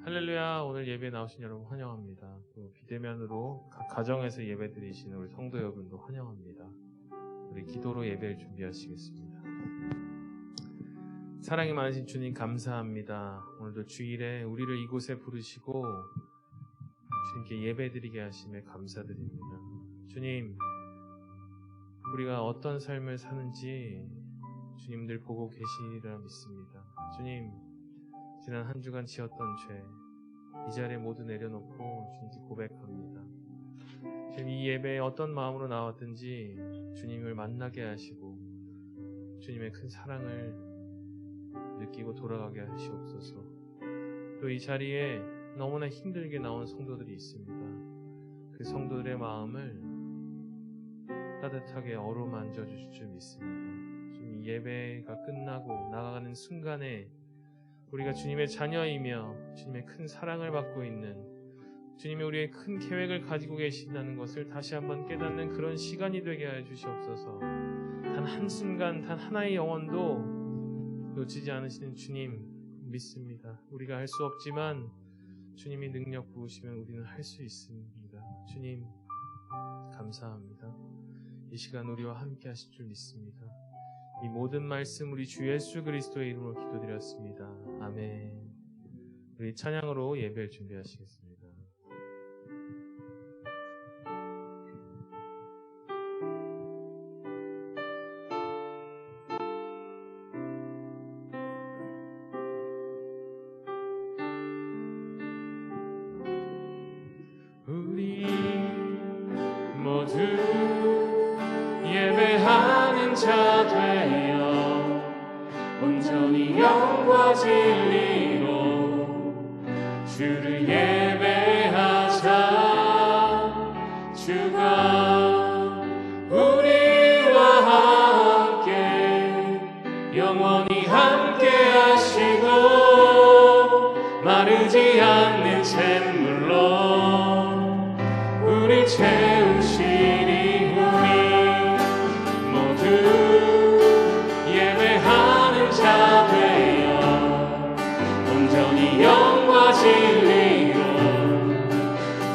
할렐루야. 오늘 예배에 나오신 여러분 환영합니다. 또 비대면으로 각 가정에서 예배 드리시는 우리 성도 여러분도 환영합니다. 우리 기도로 예배를 준비하시겠습니다. 사랑이 많으신 주님 감사합니다. 오늘도 주일에 우리를 이곳에 부르시고 주님께 예배 드리게 하심에 감사드립니다. 주님, 우리가 어떤 삶을 사는지 주님들 보고 계시리라 믿습니다. 주님, 지난 한 주간 지었던 죄, 이 자리에 모두 내려놓고 주님께 고백합니다. 지금 이 예배에 어떤 마음으로 나왔든지 주님을 만나게 하시고 주님의 큰 사랑을 느끼고 돌아가게 하시옵소서. 또 이 자리에 너무나 힘들게 나온 성도들이 있습니다. 그 성도들의 마음을 따뜻하게 어루만져 주실 줄 믿습니다. 주님, 이 예배가 끝나고 나가는 순간에 우리가 주님의 자녀이며 주님의 큰 사랑을 받고 있는, 주님이 우리의 큰 계획을 가지고 계신다는 것을 다시 한번 깨닫는 그런 시간이 되게 하여 주시옵소서. 단 한순간, 단 하나의 영혼도 놓치지 않으시는 주님 믿습니다. 우리가 할 수 없지만 주님이 능력 부으시면 우리는 할 수 있습니다. 주님 감사합니다. 이 시간 우리와 함께 하실 줄 믿습니다. 이 모든 말씀 우리 주 예수 그리스도의 이름으로 기도드렸습니다. 아멘. 우리 찬양으로 예배를 준비하시겠습니다. 우리 모두 예배하는 자 되어 온전히 영과 진리로 주를 예배하자. 주가 우리와 함께 영원히 함께 하시고 마르지 않는 샘물로 우리 채우시리. 자 되어 온전히 영과 진리로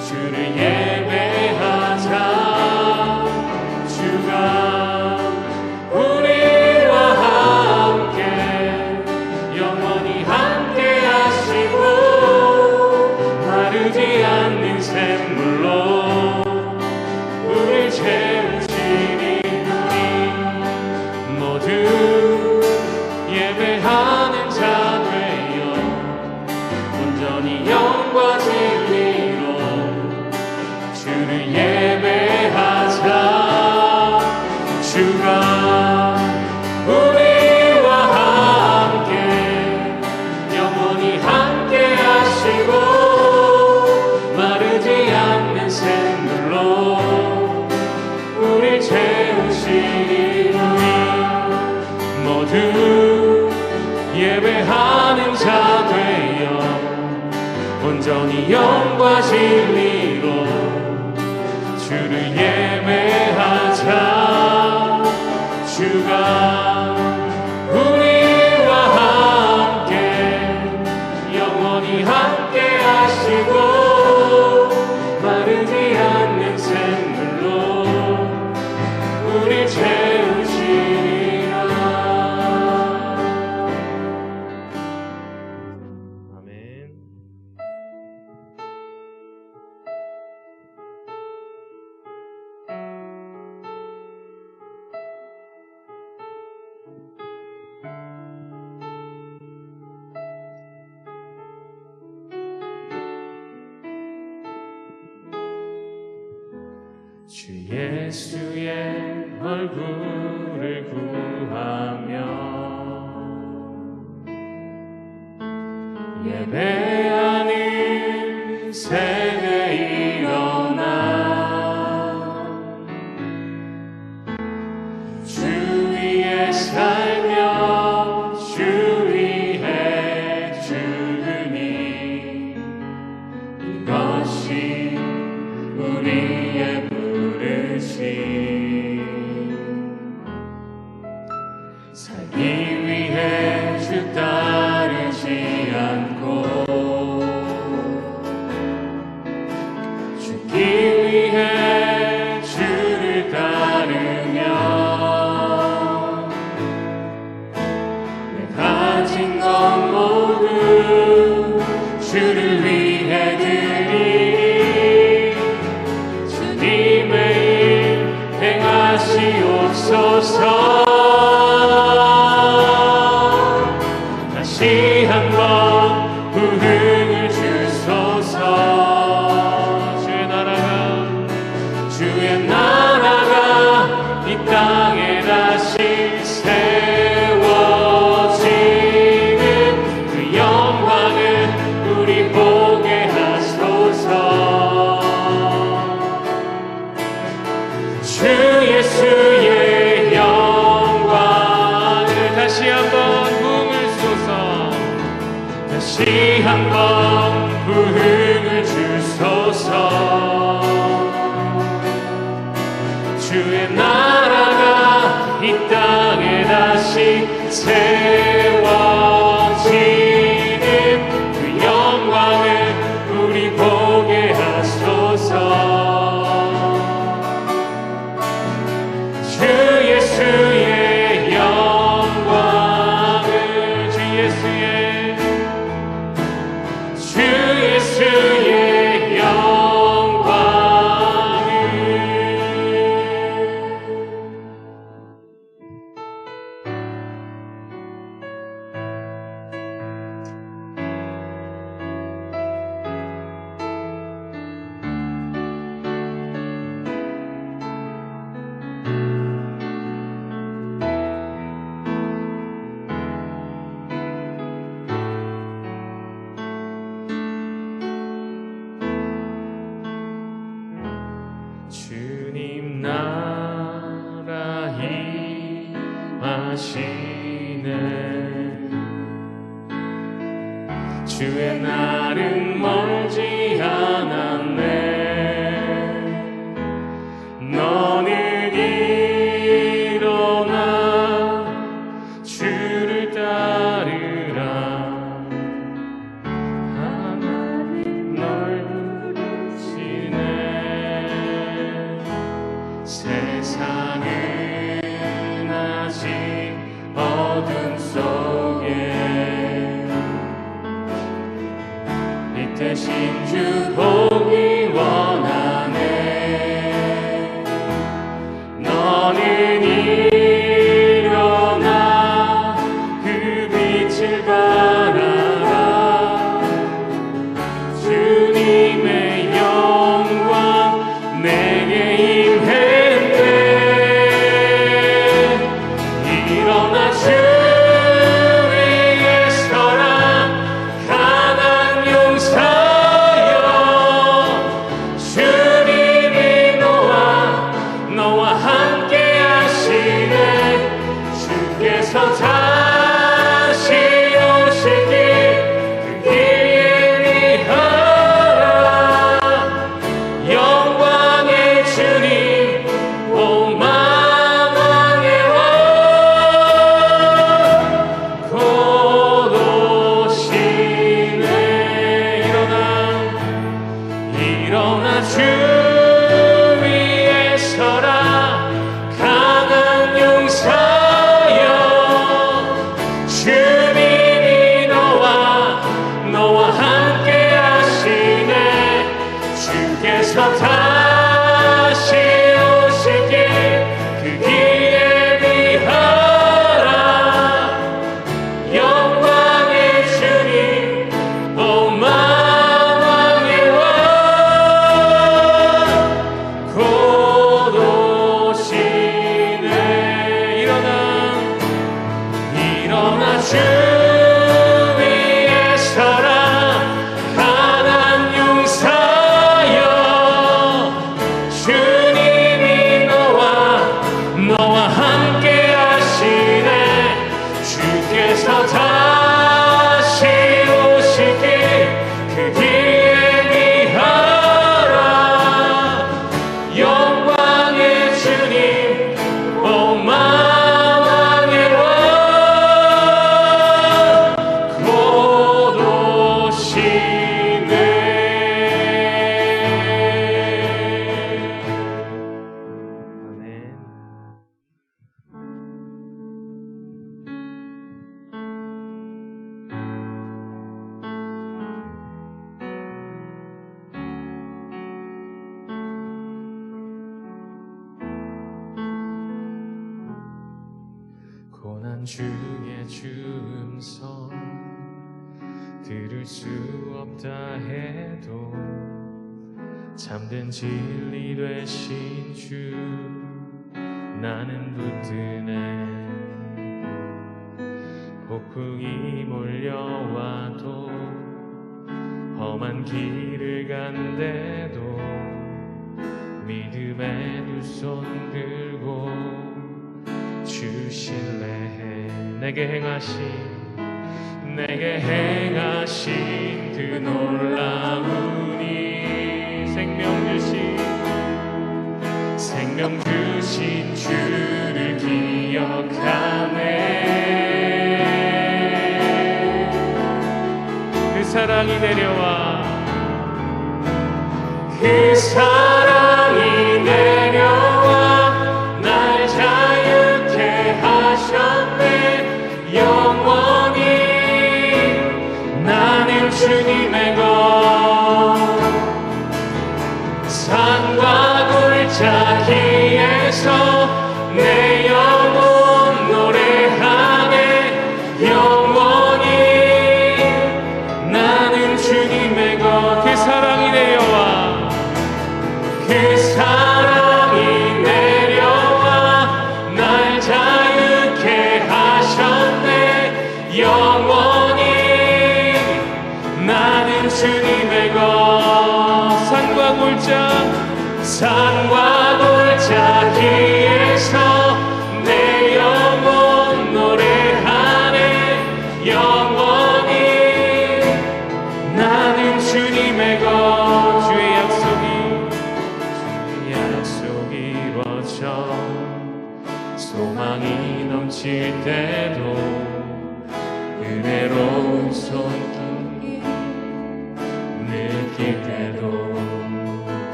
주를 예배하자. 주가 우리와 함께 영원히 함께 하시고 마르지 않는 샘물로 우리 채우시니 우리 모두 예배하는 자 되어 온전히 영과 진리로 주를 예배하자. 주가 우리와 함께 영원히 함께 하시고 마르지 않는 샘물로 우리 채우시니 모두 예배하는 자 되어 온전히 영과 진리로 주를 예배하자. 주가 우리와 함께 영원히 함께 하시고 마르지 않는 샘물로 우리 채우시리라. 주 예수의 얼굴을 구하며 예배하는 세대 일어나 주 위에 살며 주 위에 죽으니 이것이 우리의 살기 위해 주 따르지 않고 주를 위해 드리니 주님의 일 행하시옵소서. 다시 한번 부흥을 주소서. 주의 나라가 이 땅에 다시 세워지는 그 영광을 우리 보게 하소서. 주 예수의 영광을 다시 한번 부흥을 주소서. 다시 한번 부흥을 주소서. 주의 나라가 이 땅에 다시 세워지는 그 영광을 우리 보게 하소서. 주 예수의 영광을 주 예수의 주님 나라 임하시네. 주의 날은 멀지 않았네. 너는 일어나 주를 따르라. 하나님 널 부르시네. 세상은 아직 어둠 속에 이 대신 주 보기 원하네. 너는 일어나 그 빛을 발하라. 주님의 영광 내게 임했네. 일어나 주 위에 서라. 강한 용사여. 주님이 너와 함께 하시네. 주께서 다시 오실 길 그 길에 위하라. 영광의 주님 오 만왕의 왕 곧 오시네. 일어나 주 위에 서라. 강한 용사여. 주님이 너와 함께 하시네. 주께서 다시 오실 길 그 길에 위하라. 영광의 주님 오 만왕의 왕 곧 오시네. 일어나 주 위에 서라. 주의 주음성 들을 수 없다 해도 참된 진리 되신 주 나는 붙드네. 폭풍이 몰려와도 험한 길을 간대도 믿음의 두 손 들고 주 신뢰해. 내게 행하신 그 놀라운 일 생명 주신 주를 기억하네. 그 사랑이 내려와 날 자유케 하셨네. 영원히 나는 주님의 것. 산과 골짜기에서 내 영혼 노래하네. 영원히 나는 주님의 것. 그 사랑이 내려와 날 자유케 하셨네. 영원히 나는 주님의 것. 산과 골짜기에서 내 영혼 노래하네. 영원히 나는 주님의 것. 주의 약속이 이루어져 소망이 넘칠 때도 은혜로운 손길 느낄 때도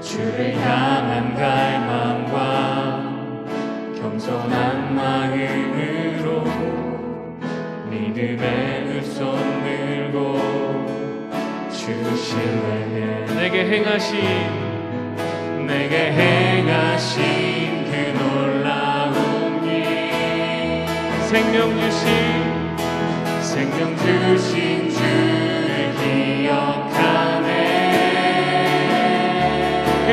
주를 향한 갈망과 겸손한 마음으로 믿음의 두 손 들고 주 신뢰해. 내게 행하신 그 놀라운 일 생명 주신 주를 기억하네. 그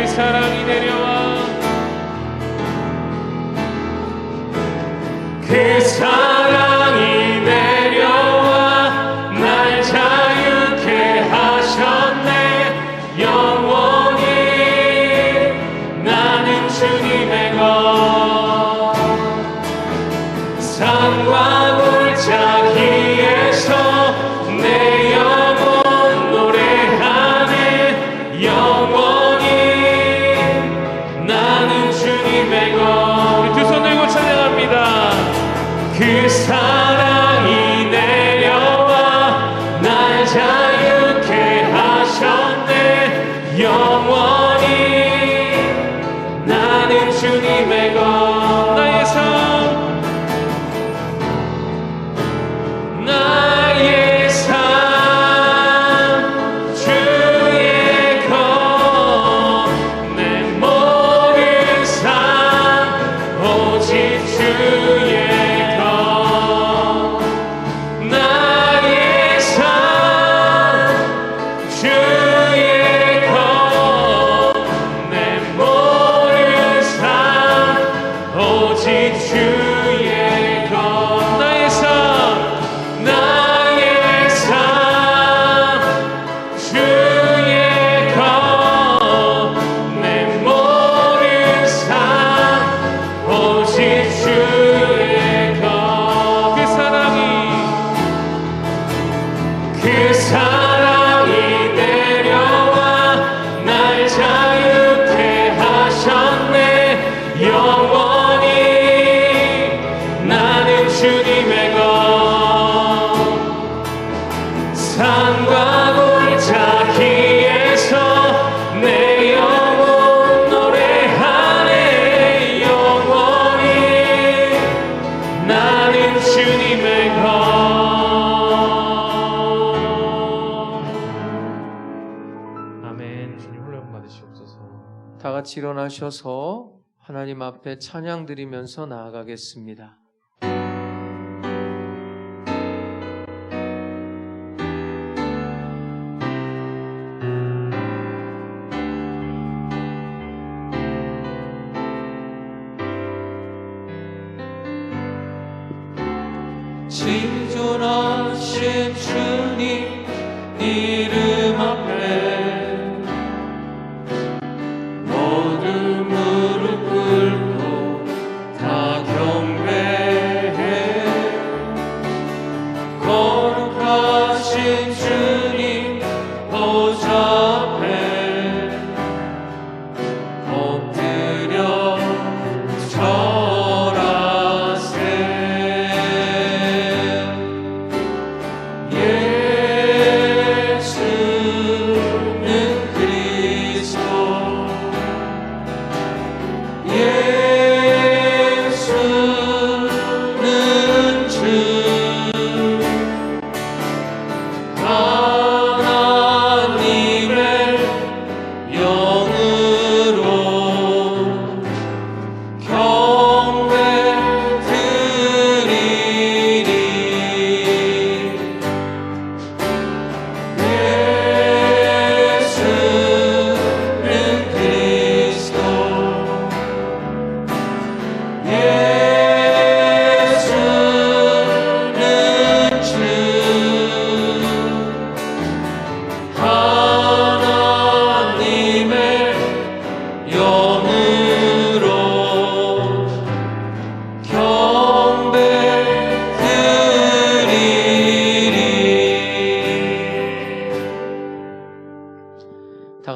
사랑이 내려와 날 자유케 하셨네. 영원히 나는 주님의 것. 산과 골짜기에서 내 영혼 노래하네. 영원히 나는 주님의 것. 우리 두 손 들고 찬양합니다. 그 사랑이 내려와 날 자유케 하셨네. 영원히 나는 주님의 것. 나의 삶 주의 것. 내 모든 삶 오직 주의 것. 나의 삶 주의 것. 내 모든 삶 오직 주의 것. 나의 삶 주의 것. 내 모든 삶 오직 주의 것. 그 사랑이 내려와 날 자유케 하셨네. 영원히 나는 주님의 것. 산과 골짜기에서 내 영혼 노래하네. 영원히 나는 주님의 것. 아멘. 주님 홀령 받으시옵소서. 다 같이 일어나셔서 하나님 앞에 찬양 드리면서 나아가겠습니다.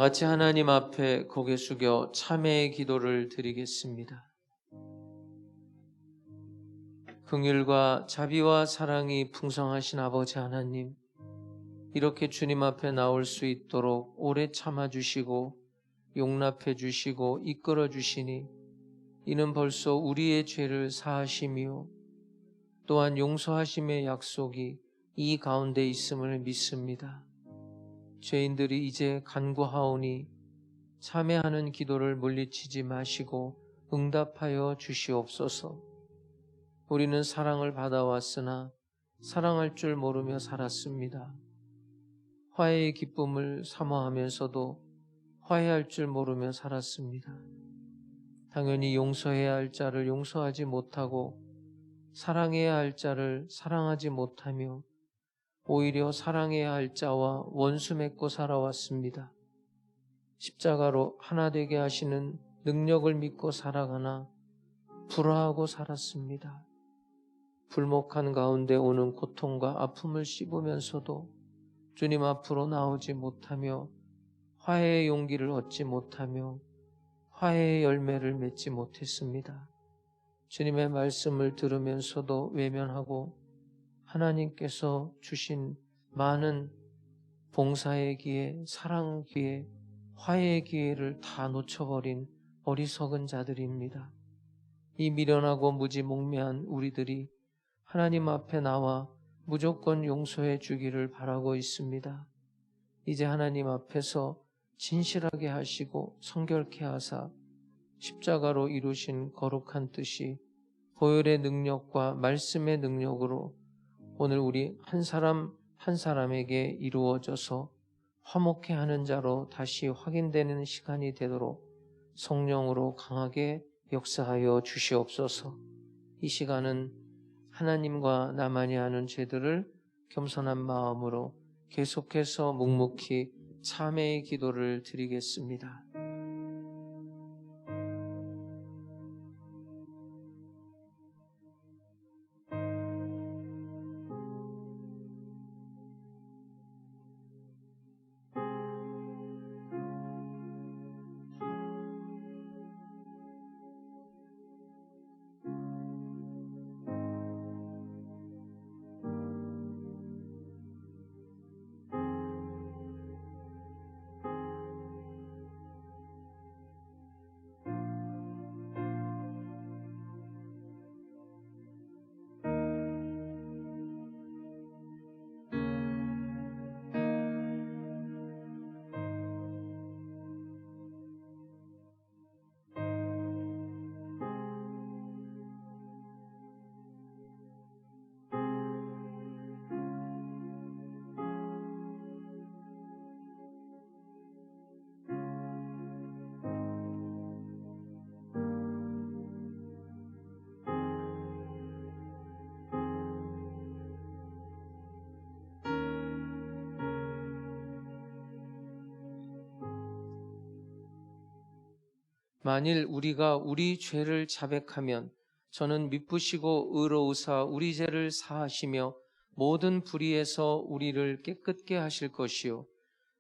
같이 하나님 앞에 고개 숙여 참회의 기도를 드리겠습니다. 긍휼과 자비와 사랑이 풍성하신 아버지 하나님, 이렇게 주님 앞에 나올 수 있도록 오래 참아주시고 용납해 주시고 이끌어 주시니 이는 벌써 우리의 죄를 사하시며 또한 용서하심의 약속이 이 가운데 있음을 믿습니다. 죄인들이 이제 간구하오니 참회하는 기도를 물리치지 마시고 응답하여 주시옵소서. 우리는 사랑을 받아왔으나 사랑할 줄 모르며 살았습니다. 화해의 기쁨을 사모하면서도 화해할 줄 모르며 살았습니다. 당연히 용서해야 할 자를 용서하지 못하고 사랑해야 할 자를 사랑하지 못하며 오히려 사랑해야 할 자와 원수 맺고 살아왔습니다. 십자가로 하나 되게 하시는 능력을 믿고 살아가나 불화하고 살았습니다. 불목한 가운데 오는 고통과 아픔을 씹으면서도 주님 앞으로 나오지 못하며 화해의 용기를 얻지 못하며 화해의 열매를 맺지 못했습니다. 주님의 말씀을 들으면서도 외면하고 하나님께서 주신 많은 봉사의 기회, 사랑 기회, 화해의 기회를 다 놓쳐버린 어리석은 자들입니다. 이 미련하고 무지몽매한 우리들이 하나님 앞에 나와 무조건 용서해 주기를 바라고 있습니다. 이제 하나님 앞에서 진실하게 하시고 성결케 하사 십자가로 이루신 거룩한 뜻이 보혈의 능력과 말씀의 능력으로 오늘 우리 한 사람 한 사람에게 이루어져서 화목해 하는 자로 다시 확인되는 시간이 되도록 성령으로 강하게 역사하여 주시옵소서. 이 시간은 하나님과 나만이 하는 죄들을 겸손한 마음으로 계속해서 묵묵히 참회의 기도를 드리겠습니다. 만일 우리가 우리 죄를 자백하면 저는 미쁘시고 의로우사 우리 죄를 사하시며 모든 불의에서 우리를 깨끗게 하실 것이요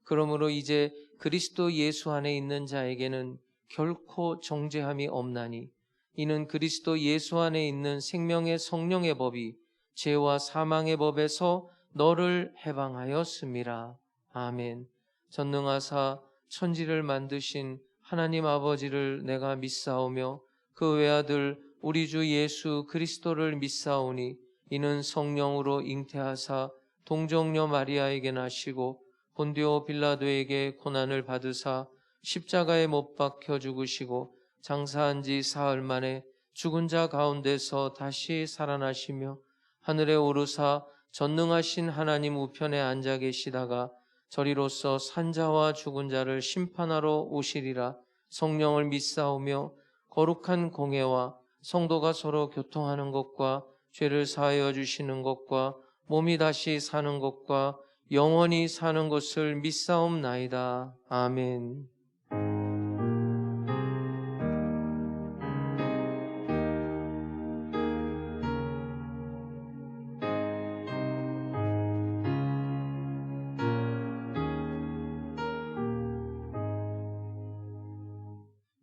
그러므로 이제 그리스도 예수 안에 있는 자에게는 결코 정죄함이 없나니 이는 그리스도 예수 안에 있는 생명의 성령의 법이 죄와 사망의 법에서 너를 해방하였음이라. 아멘. 전능하사 천지를 만드신 하나님 아버지를 내가 믿사오며 그 외아들 우리 주 예수 그리스도를 믿사오니 이는 성령으로 잉태하사 동정녀 마리아에게 나시고 본디오 빌라도에게 고난을 받으사 십자가에 못 박혀 죽으시고 장사한 지 사흘 만에 죽은 자 가운데서 다시 살아나시며 하늘에 오르사 전능하신 하나님 우편에 앉아 계시다가 저리로서 산자와 죽은 자를 심판하러 오시리라. 성령을 믿사오며 거룩한 공회와 성도가 서로 교통하는 것과 죄를 사하여 주시는 것과 몸이 다시 사는 것과 영원히 사는 것을 믿사옵나이다. 아멘.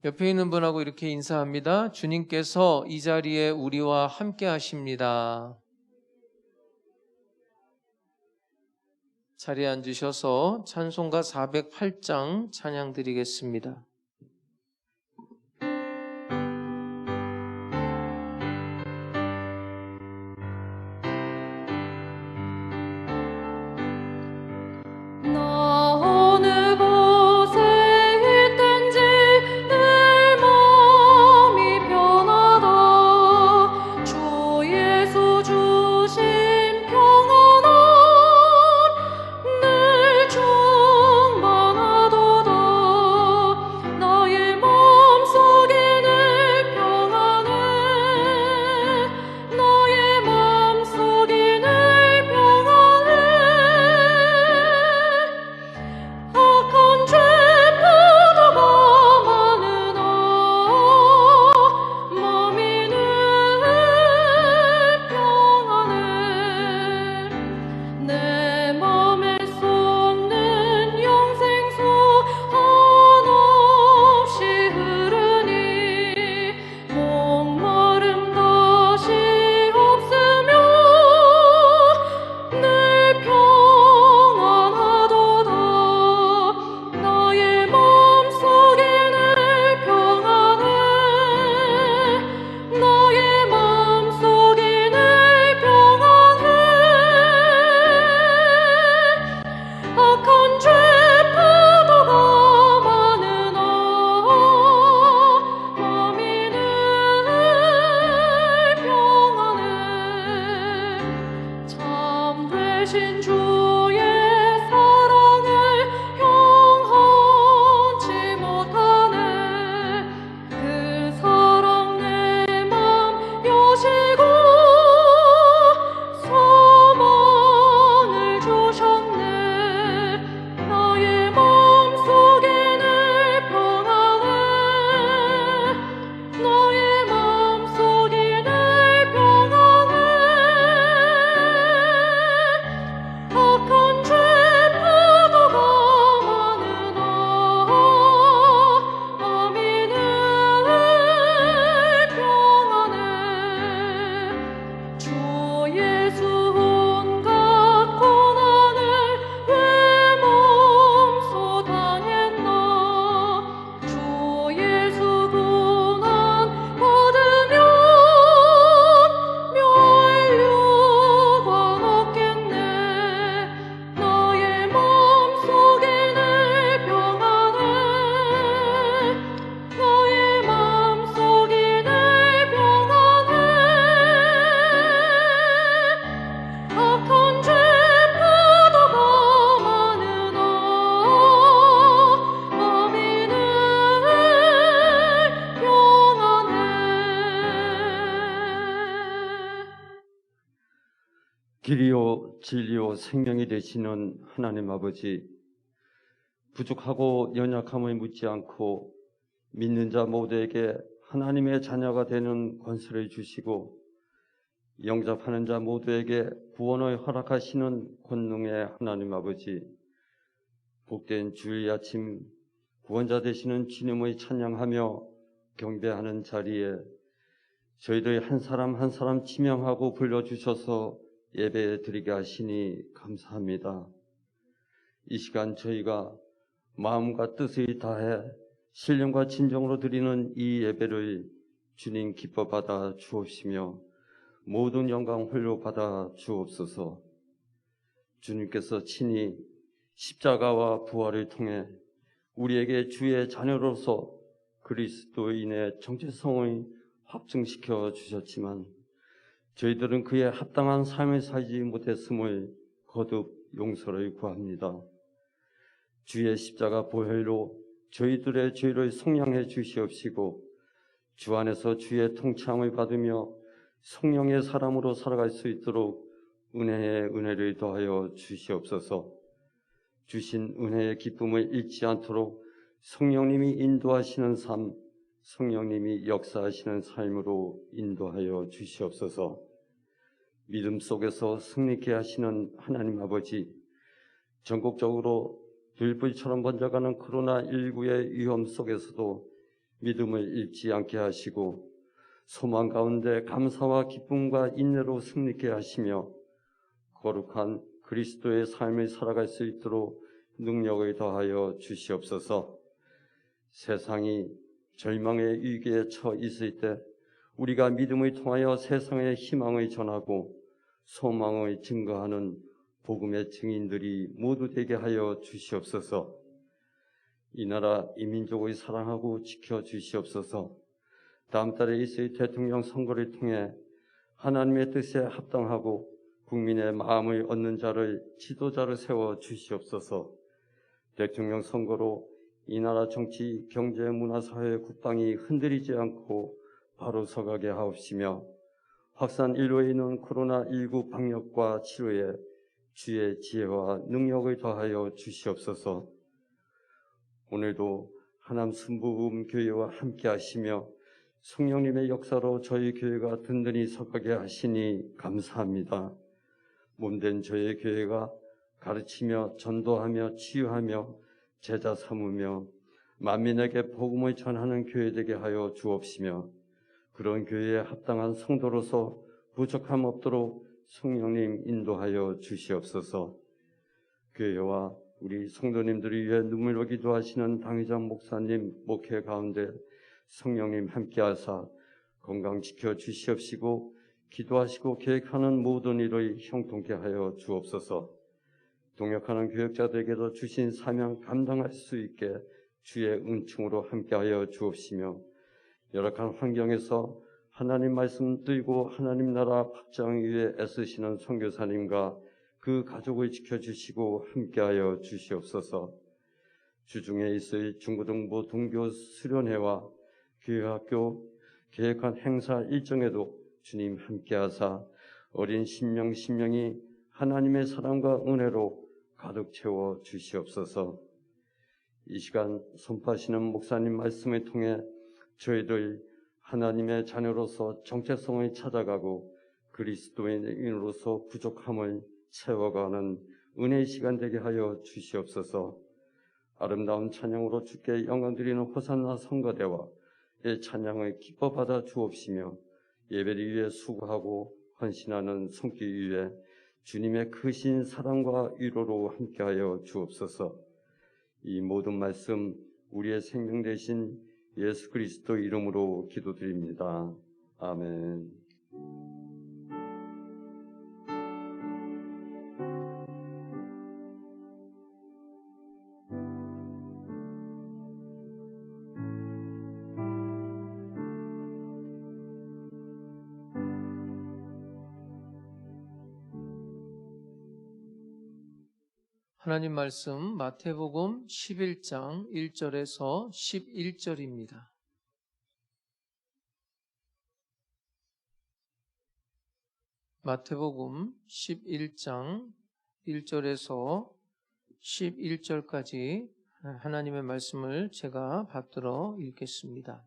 옆에 있는 분하고 이렇게 인사합니다. 주님께서 이 자리에 우리와 함께 하십니다. 자리에 앉으셔서 찬송가 408장 찬양 드리겠습니다. 나 어느 곳에 있든지 내 마음이 편하다. 주 예수 주신 평안은 늘 충만하도다. 나의 마음속에 늘 평안해. 나의 마음속에 늘 평안해. 악한 죄 파도가 많으나 마음이 늘 평안해. 내 맘에 쏟는 영생수 한없이 흐르니 목마름 다시 없으며 늘 평안하도다. 나의 마음속에 늘 평안해. 나의 마음속에 늘 평안해. 악한 죄 파도가 많으나 마음이 늘 평안해. 참 되신 주의 사랑을 영원치 못하네. 그 사랑 내 맘 여시고 소망을 주셨네. 나의 마음속에 늘 평안해. 나의 마음속에 늘 평안해. 악한 죄 파도가 많으나 마음이 늘 평안해. 주 예수 온갖 고난을 왜 몸소 당했나. 주 예수 고난 받으면 멸류관 없겠네. 나의 마음속에 늘 평안해. 나의 마음속에 늘 평안해. 악한 죄 파도가 많으나 마음이 늘 평안해. 길이요 진리요 생명이 되시는 하나님 아버지, 부족하고 연약함을 묻지 않고 믿는 자 모두에게 하나님의 자녀가 되는 권세를 주시고 영접하는 자 모두에게 구원을 허락하시는 권능의 하나님 아버지, 복된 주일 아침 구원자 되시는 주님을 찬양하며 경배하는 자리에 저희들 한 사람 한 사람 지명하고 불러주셔서 예배 드리게 하시니 감사합니다. 이 시간 저희가 마음과 뜻을 다해 신령과 진정으로 드리는 이 예배를 주님 기뻐 받아 주옵시며 모든 영광 홀로 받아 주옵소서. 주님께서 친히 십자가와 부활을 통해 우리에게 주의 자녀로서 그리스도인의 정체성을 확증시켜 주셨지만 저희들은 그에 합당한 삶을 살지 못했음을 거듭 용서를 구합니다. 주의 십자가 보혈로 저희들의 죄를 속량해 주시옵시고 주 안에서 주의 통치함을 받으며 성령의 사람으로 살아갈 수 있도록 은혜의 은혜를 더하여 주시옵소서. 주신 은혜의 기쁨을 잃지 않도록 성령님이 인도하시는 삶, 성령님이 역사하시는 삶으로 인도하여 주시옵소서. 믿음 속에서 승리케 하시는 하나님 아버지, 전국적으로 들불처럼 번져가는 코로나19의 위험 속에서도 믿음을 잃지 않게 하시고 소망 가운데 감사와 기쁨과 인내로 승리케 하시며 거룩한 그리스도의 삶을 살아갈 수 있도록 능력을 더하여 주시옵소서. 세상이 절망의 위기에 처 있을 때 우리가 믿음을 통하여 세상에 희망을 전하고 소망을 증거하는 복음의 증인들이 모두 되게 하여 주시옵소서. 이 나라 이 민족을 사랑하고 지켜주시옵소서. 다음 달에 있을 대통령 선거를 통해 하나님의 뜻에 합당하고 국민의 마음을 얻는 자를 지도자로 세워 주시옵소서. 대통령 선거로 이 나라 정치, 경제, 문화, 사회, 국방이 흔들리지 않고 바로 서가게 하옵시며 확산 인로에 있는 코로나19 방역과 치료에 주의 지혜와 능력을 더하여 주시옵소서. 오늘도 하남 순복음 교회와 함께 하시며 성령님의 역사로 저희 교회가 든든히 서가게 하시니 감사합니다. 몸된 저희 교회가 가르치며 전도하며 치유하며 제자 삼으며 만민에게 복음을 전하는 교회 되게 하여 주옵시며 그런 교회에 합당한 성도로서 부족함 없도록 성령님 인도하여 주시옵소서. 교회와 우리 성도님들을 위해 눈물로 기도하시는 당회장 목사님 목회 가운데 성령님 함께하사 건강 지켜 주시옵시고 기도하시고 계획하는 모든 일을 형통케 하여 주옵소서. 동역하는 교역자들에게도 주신 사명 감당할 수 있게 주의 은총으로 함께하여 주옵시며 열악한 환경에서 하나님 말씀 들고 하나님 나라 확장 위에 애쓰시는 선교사님과 그 가족을 지켜주시고 함께하여 주시옵소서. 주중에 있을 중고등부 등교 수련회와 교회학교 계획한 행사 일정에도 주님 함께하사 어린 심령이 하나님의 사랑과 은혜로 가득 채워 주시옵소서. 이 시간 선포하시는 목사님 말씀을 통해 저희들 하나님의 자녀로서 정체성을 찾아가고 그리스도인으로서 부족함을 채워가는 은혜의 시간 되게 하여 주시옵소서. 아름다운 찬양으로 주께 영광 드리는 호산나 성가대와 이 찬양을 기뻐 받아 주옵시며 예배를 위해 수고하고 헌신하는 손길 위에 주님의 크신 사랑과 위로로 함께하여 주옵소서. 이 모든 말씀 우리의 생명 되신 예수 그리스도 이름으로 기도드립니다. 아멘. 하나님 말씀 마태복음 11장 1절에서 11절입니다. 마태복음 11장 1절에서 11절까지 하나님의 말씀을 제가 받들어 읽겠습니다.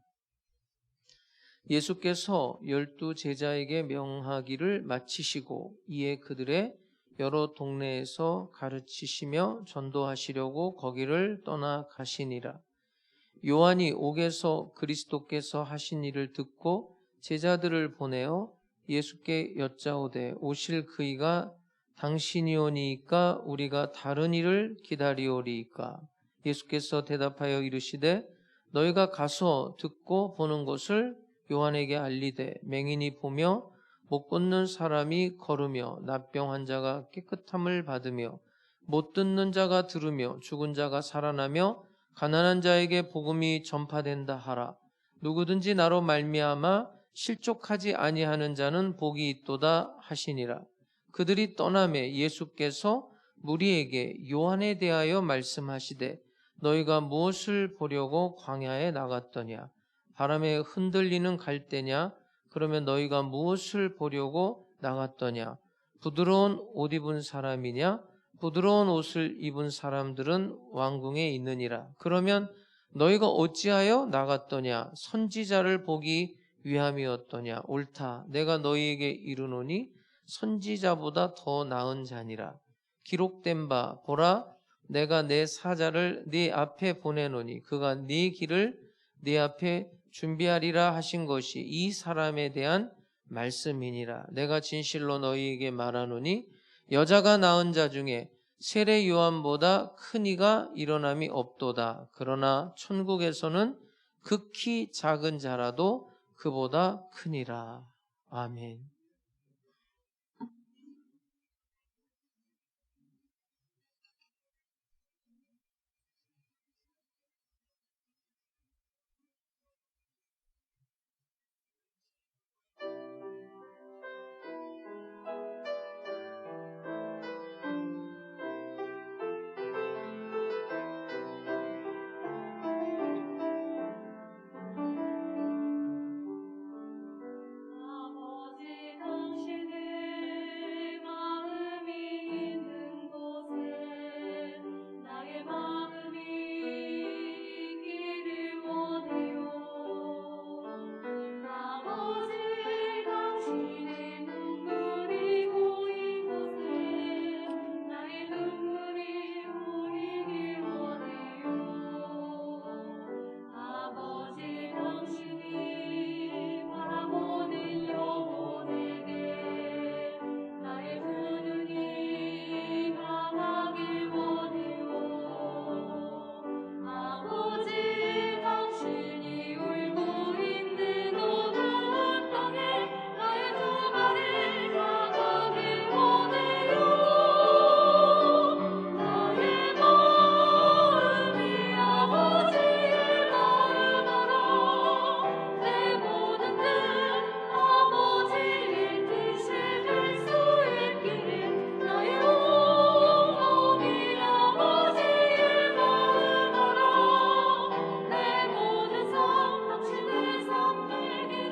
예수께서 12 제자에게 명하기를 마치시고 이에 그들의 여러 동네에서 가르치시며 전도하시려고 거기를 떠나 가시니라. 요한이 옥에서 그리스도께서 하신 일을 듣고 제자들을 보내어 예수께 여짜오되 오실 그이가 당신이오니이까 우리가 다른 일을 기다리오리이까. 예수께서 대답하여 이르시되 너희가 가서 듣고 보는 것을 요한에게 알리되 맹인이 보며 못 걷는 사람이 걸으며 납병 환자가 깨끗함을 받으며 못 듣는 자가 들으며 죽은 자가 살아나며 가난한 자에게 복음이 전파된다 하라. 누구든지 나로 말미암아 실족하지 아니하는 자는 복이 있도다 하시니라. 그들이 떠나매 예수께서 무리에게 요한에 대하여 말씀하시되 너희가 무엇을 보려고 광야에 나갔더냐? 바람에 흔들리는 갈대냐? 그러면 너희가 무엇을 보려고 나갔더냐? 부드러운 옷 입은 사람이냐? 부드러운 옷을 입은 사람들은 왕궁에 있느니라. 그러면 너희가 어찌하여 나갔더냐? 선지자를 보기 위함이었더냐? 옳다. 내가 너희에게 이르노니 선지자보다 더 나은 자니라. 기록된 바 보라, 내가 내 사자를 네 앞에 보내노니 그가 네 길을 네 앞에 준비하리라 하신 것이 이 사람에 대한 말씀이니라. 내가 진실로 너희에게 말하노니 여자가 낳은 자 중에 세례 요한보다 큰 이가 일어남이 없도다. 그러나 천국에서는 극히 작은 자라도 그보다 크니라. 아멘. 아버지 당신의 마음이 있는 곳에 나의 마음이 있기를 원해요. 아버지 당신의 눈물이 고인 곳에 나의 눈물이 고이길 원해요. 아버지 당신이 바라보는 영혼에게 나의 두 눈이 강하길 원해요. 아버지 당신이 울고 있는 어두운 땅에 나의 두 발이 강하길 원해요. 나의 마음이 아버지의 마음으로 내 모든 뜻 아버지의 뜻이 될 수 있기를 나의 온몸이 아버지의 마음으로 내 모든 삶 당신의 삶 되기를.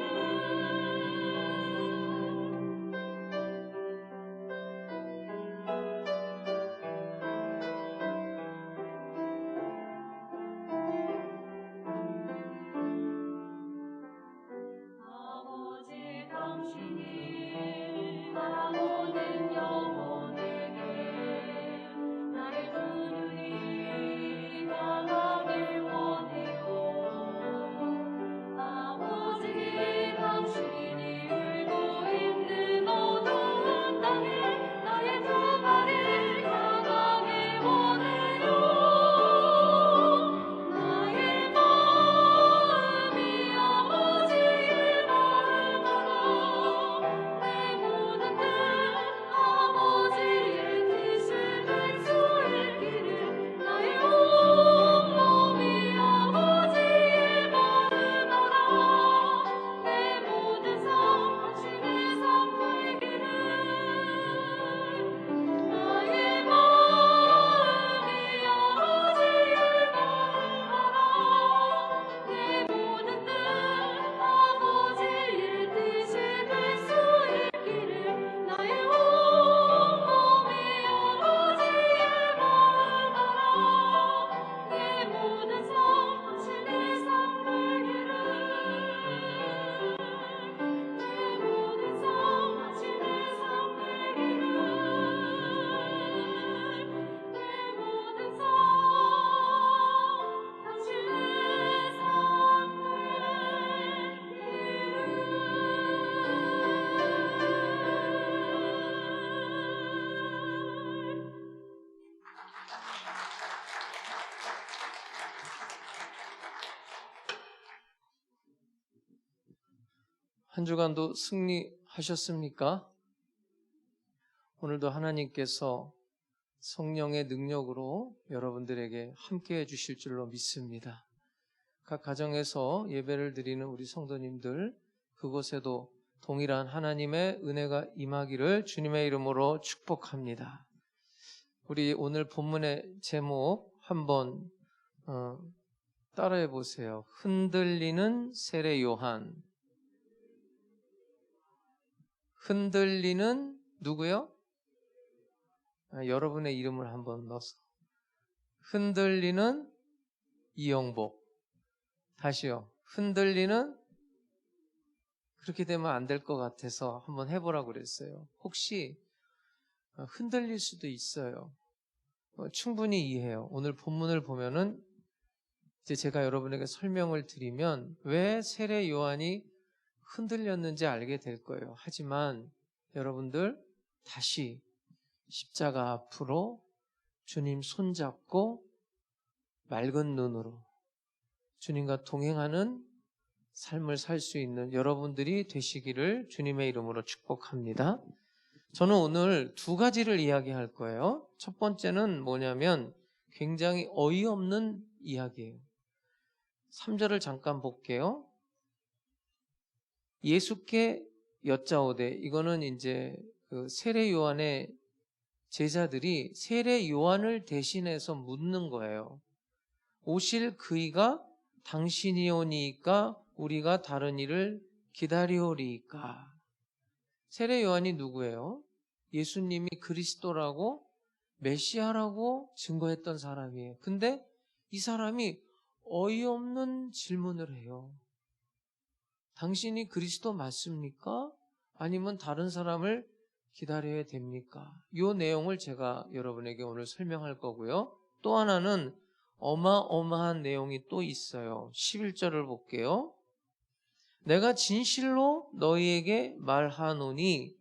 아버지 당신이 바라보는 영혼에게 나의 두 눈이 강하길 원해요. 아버지 당신이 울고 있는 어두운 땅에 나의 두 발이 강하길 원해요. 나의 마음이 아버지의 마음으로 내 모든 뜻 아버지의 뜻이 될 수 있기를 나의 온몸이 아버지의 마음으로 내 모든 삶 당신의 삶 되기를. 나의 마음이 아버지의 마음으로 내 모든 뜻 아버지의 뜻이 될 수 있기를 나의 온몸이 아버지의 마음으로 내 모든 삶 당신의 삶 되기를. 내 모든 삶 당신의 삶 되기를. 내 모든 삶 당신의 삶 되기를. 한 주간도 승리하셨습니까? 오늘도 하나님께서 성령의 능력으로 여러분들에게 함께해 주실 줄로 믿습니다. 각 가정에서 예배를 드리는 우리 성도님들, 그곳에도 동일한 하나님의 은혜가 임하기를 주님의 이름으로 축복합니다. 우리 오늘 본문의 제목 한번 따라해 보세요. 흔들리는 세례 요한. 흔들리는 누구요? 여러분의 이름을 한번 넣어서. 흔들리는 이영복. 다시요. 흔들리는, 그렇게 되면 안 될 것 같아서 한번 해보라고 그랬어요. 혹시 흔들릴 수도 있어요. 충분히 이해해요. 오늘 본문을 보면은 이제 제가 여러분에게 설명을 드리면 왜 세례 요한이 흔들렸는지 알게 될 거예요. 하지만 여러분들 다시 십자가 앞으로 주님 손잡고 맑은 눈으로 주님과 동행하는 삶을 살 수 있는 여러분들이 되시기를 주님의 이름으로 축복합니다. 저는 오늘 두 가지를 이야기할 거예요. 첫 번째는 뭐냐면 굉장히 어이없는 이야기예요. 3절을 잠깐 볼게요. 예수께 여짜오되, 이거는 이제 그 세례 요한의 제자들이 세례 요한을 대신해서 묻는 거예요. 오실 그이가 당신이오니이까 우리가 다른 이를 기다리오리이까. 세례 요한이 누구예요? 예수님이 그리스도라고 메시아라고 증거했던 사람이에요. 근데 이 사람이 어이없는 질문을 해요. 당신이 그리스도 맞습니까? 아니면 다른 사람을 기다려야 됩니까? 이 내용을 제가 여러분에게 오늘 설명할 거고요. 또 하나는 어마어마한 내용이 또 있어요. 11절을 볼게요. 내가 진실로 너희에게 말하노니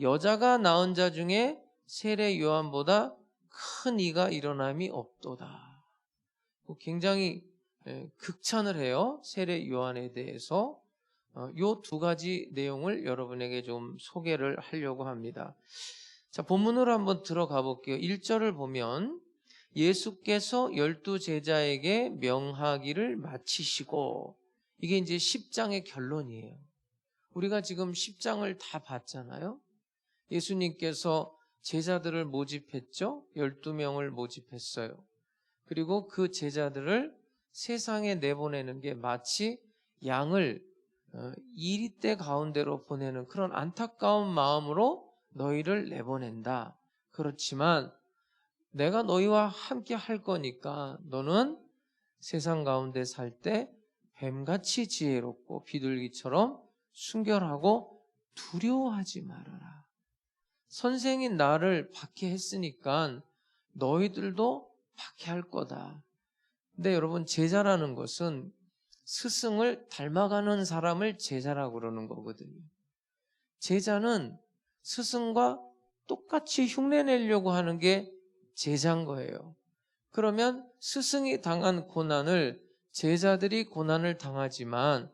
여자가 낳은 자 중에 세례 요한보다 큰 이가 일어남이 없도다. 굉장히 극찬을 해요. 세례 요한에 대해서. 요 두 가지 내용을 여러분에게 좀 소개를 하려고 합니다. 자, 본문으로 한번 들어가 볼게요. 1절을 보면 예수께서 12 제자에게 명하기를 마치시고, 이게 이제 10장의 결론이에요. 우리가 지금 10장을 다 봤잖아요. 예수님께서 제자들을 모집했죠. 12명을 모집했어요. 그리고 그 제자들을 세상에 내보내는 게 마치 양을 이리떼 가운데로 보내는 그런 안타까운 마음으로 너희를 내보낸다. 그렇지만 내가 너희와 함께 할 거니까 너는 세상 가운데 살 때 뱀같이 지혜롭고 비둘기처럼 순결하고 두려워하지 말아라. 선생인 나를 박해했으니까 너희들도 박해할 거다. 근데 여러분, 제자라는 것은 스승을 닮아가는 사람을 제자라고 그러는 거거든요. 제자는 스승과 똑같이 흉내내려고 하는 게 제자인 거예요. 그러면 스승이 당한 고난을 제자들이 고난을 당하지만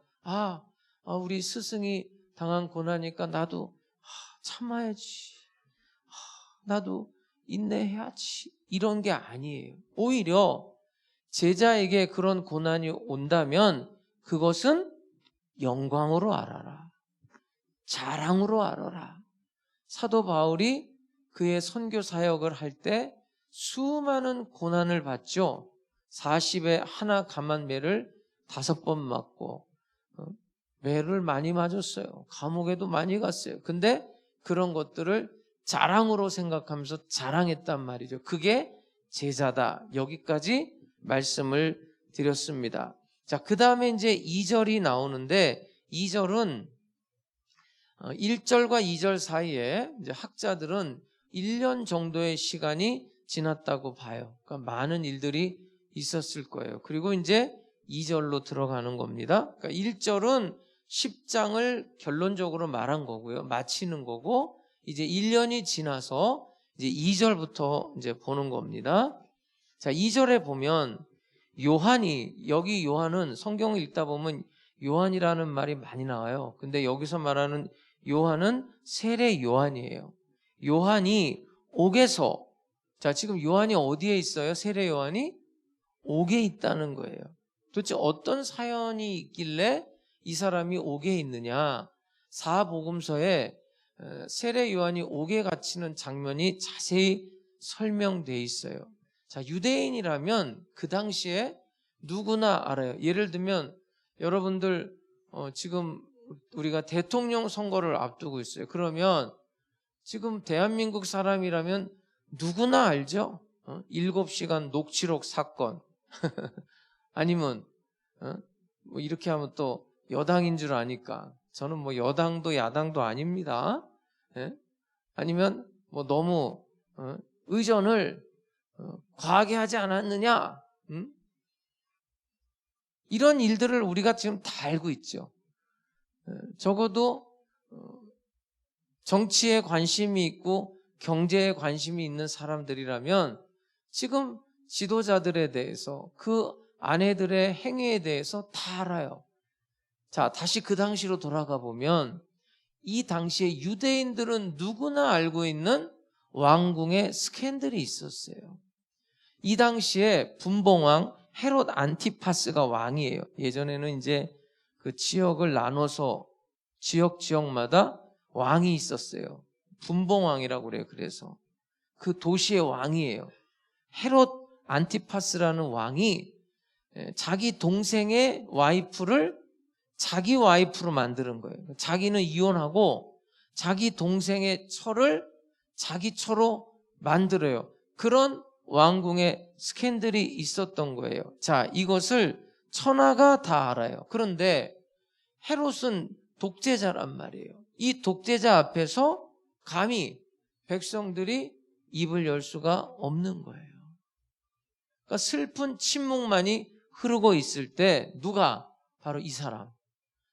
우리 스승이 당한 고난이니까 나도 참아야지, 나도 인내해야지, 이런 게 아니에요. 오히려 제자에게 그런 고난이 온다면 그것은 영광으로 알아라, 자랑으로 알아라. 사도 바울이 그의 선교 사역을 할 때 수많은 고난을 받죠. 40에 하나 감한 매를 5번 맞고 매를 많이 맞았어요. 감옥에도 많이 갔어요. 근데 그런 것들을 자랑으로 생각하면서 자랑했단 말이죠. 그게 제자다. 여기까지 말씀을 드렸습니다. 자, 그 다음에 이제 2절이 나오는데, 2절은 1절과 2절 사이에 이제 학자들은 1년 정도의 시간이 지났다고 봐요. 그러니까 많은 일들이 있었을 거예요. 그리고 이제 2절로 들어가는 겁니다. 그러니까 1절은 10장을 결론적으로 말한 거고요. 마치는 거고, 이제 1년이 지나서 이제 2절부터 이제 보는 겁니다. 자, 2절에 보면 여기 요한은 성경을 읽다 보면 요한이라는 말이 많이 나와요. 근데 여기서 말하는 요한은 세례 요한이에요. 요한이 옥에서, 자, 지금 요한이 어디에 있어요? 세례 요한이 옥에 있다는 거예요. 도대체 어떤 사연이 있길래 이 사람이 옥에 있느냐? 사복음서에 세례 요한이 옥에 갇히는 장면이 자세히 설명되어 있어요. 자, 유대인이라면 그 당시에 누구나 알아요. 예를 들면 여러분들 지금 우리가 대통령 선거를 앞두고 있어요. 그러면 지금 대한민국 사람이라면 누구나 알죠? 7시간 녹취록 사건 아니면 뭐 이렇게 하면 또 여당인 줄 아니까 저는 뭐 여당도 야당도 아닙니다. 아니면 뭐 너무 의전을 과하게 하지 않았느냐? 이런 일들을 우리가 지금 다 알고 있죠. 적어도 정치에 관심이 있고 경제에 관심이 있는 사람들이라면 지금 지도자들에 대해서 그 아내들의 행위에 대해서 다 알아요. 자, 다시 그 당시로 돌아가 보면 이 당시에 유대인들은 누구나 알고 있는 왕궁의 스캔들이 있었어요. 이 당시에 분봉왕 헤롯 안티파스가 왕이에요. 예전에는 이제 그 지역을 나눠서 지역마다 왕이 있었어요. 분봉왕이라고 그래요. 그래서 그 도시의 왕이에요. 헤롯 안티파스라는 왕이 자기 동생의 와이프를 자기 와이프로 만드는 거예요. 자기는 이혼하고 자기 동생의 처를 자기 처로 만들어요. 그런 왕궁에 스캔들이 있었던 거예요. 자, 이것을 천하가 다 알아요. 그런데 헤롯은 독재자란 말이에요. 이 독재자 앞에서 감히 백성들이 입을 열 수가 없는 거예요. 그러니까 슬픈 침묵만이 흐르고 있을 때 누가? 바로 이 사람.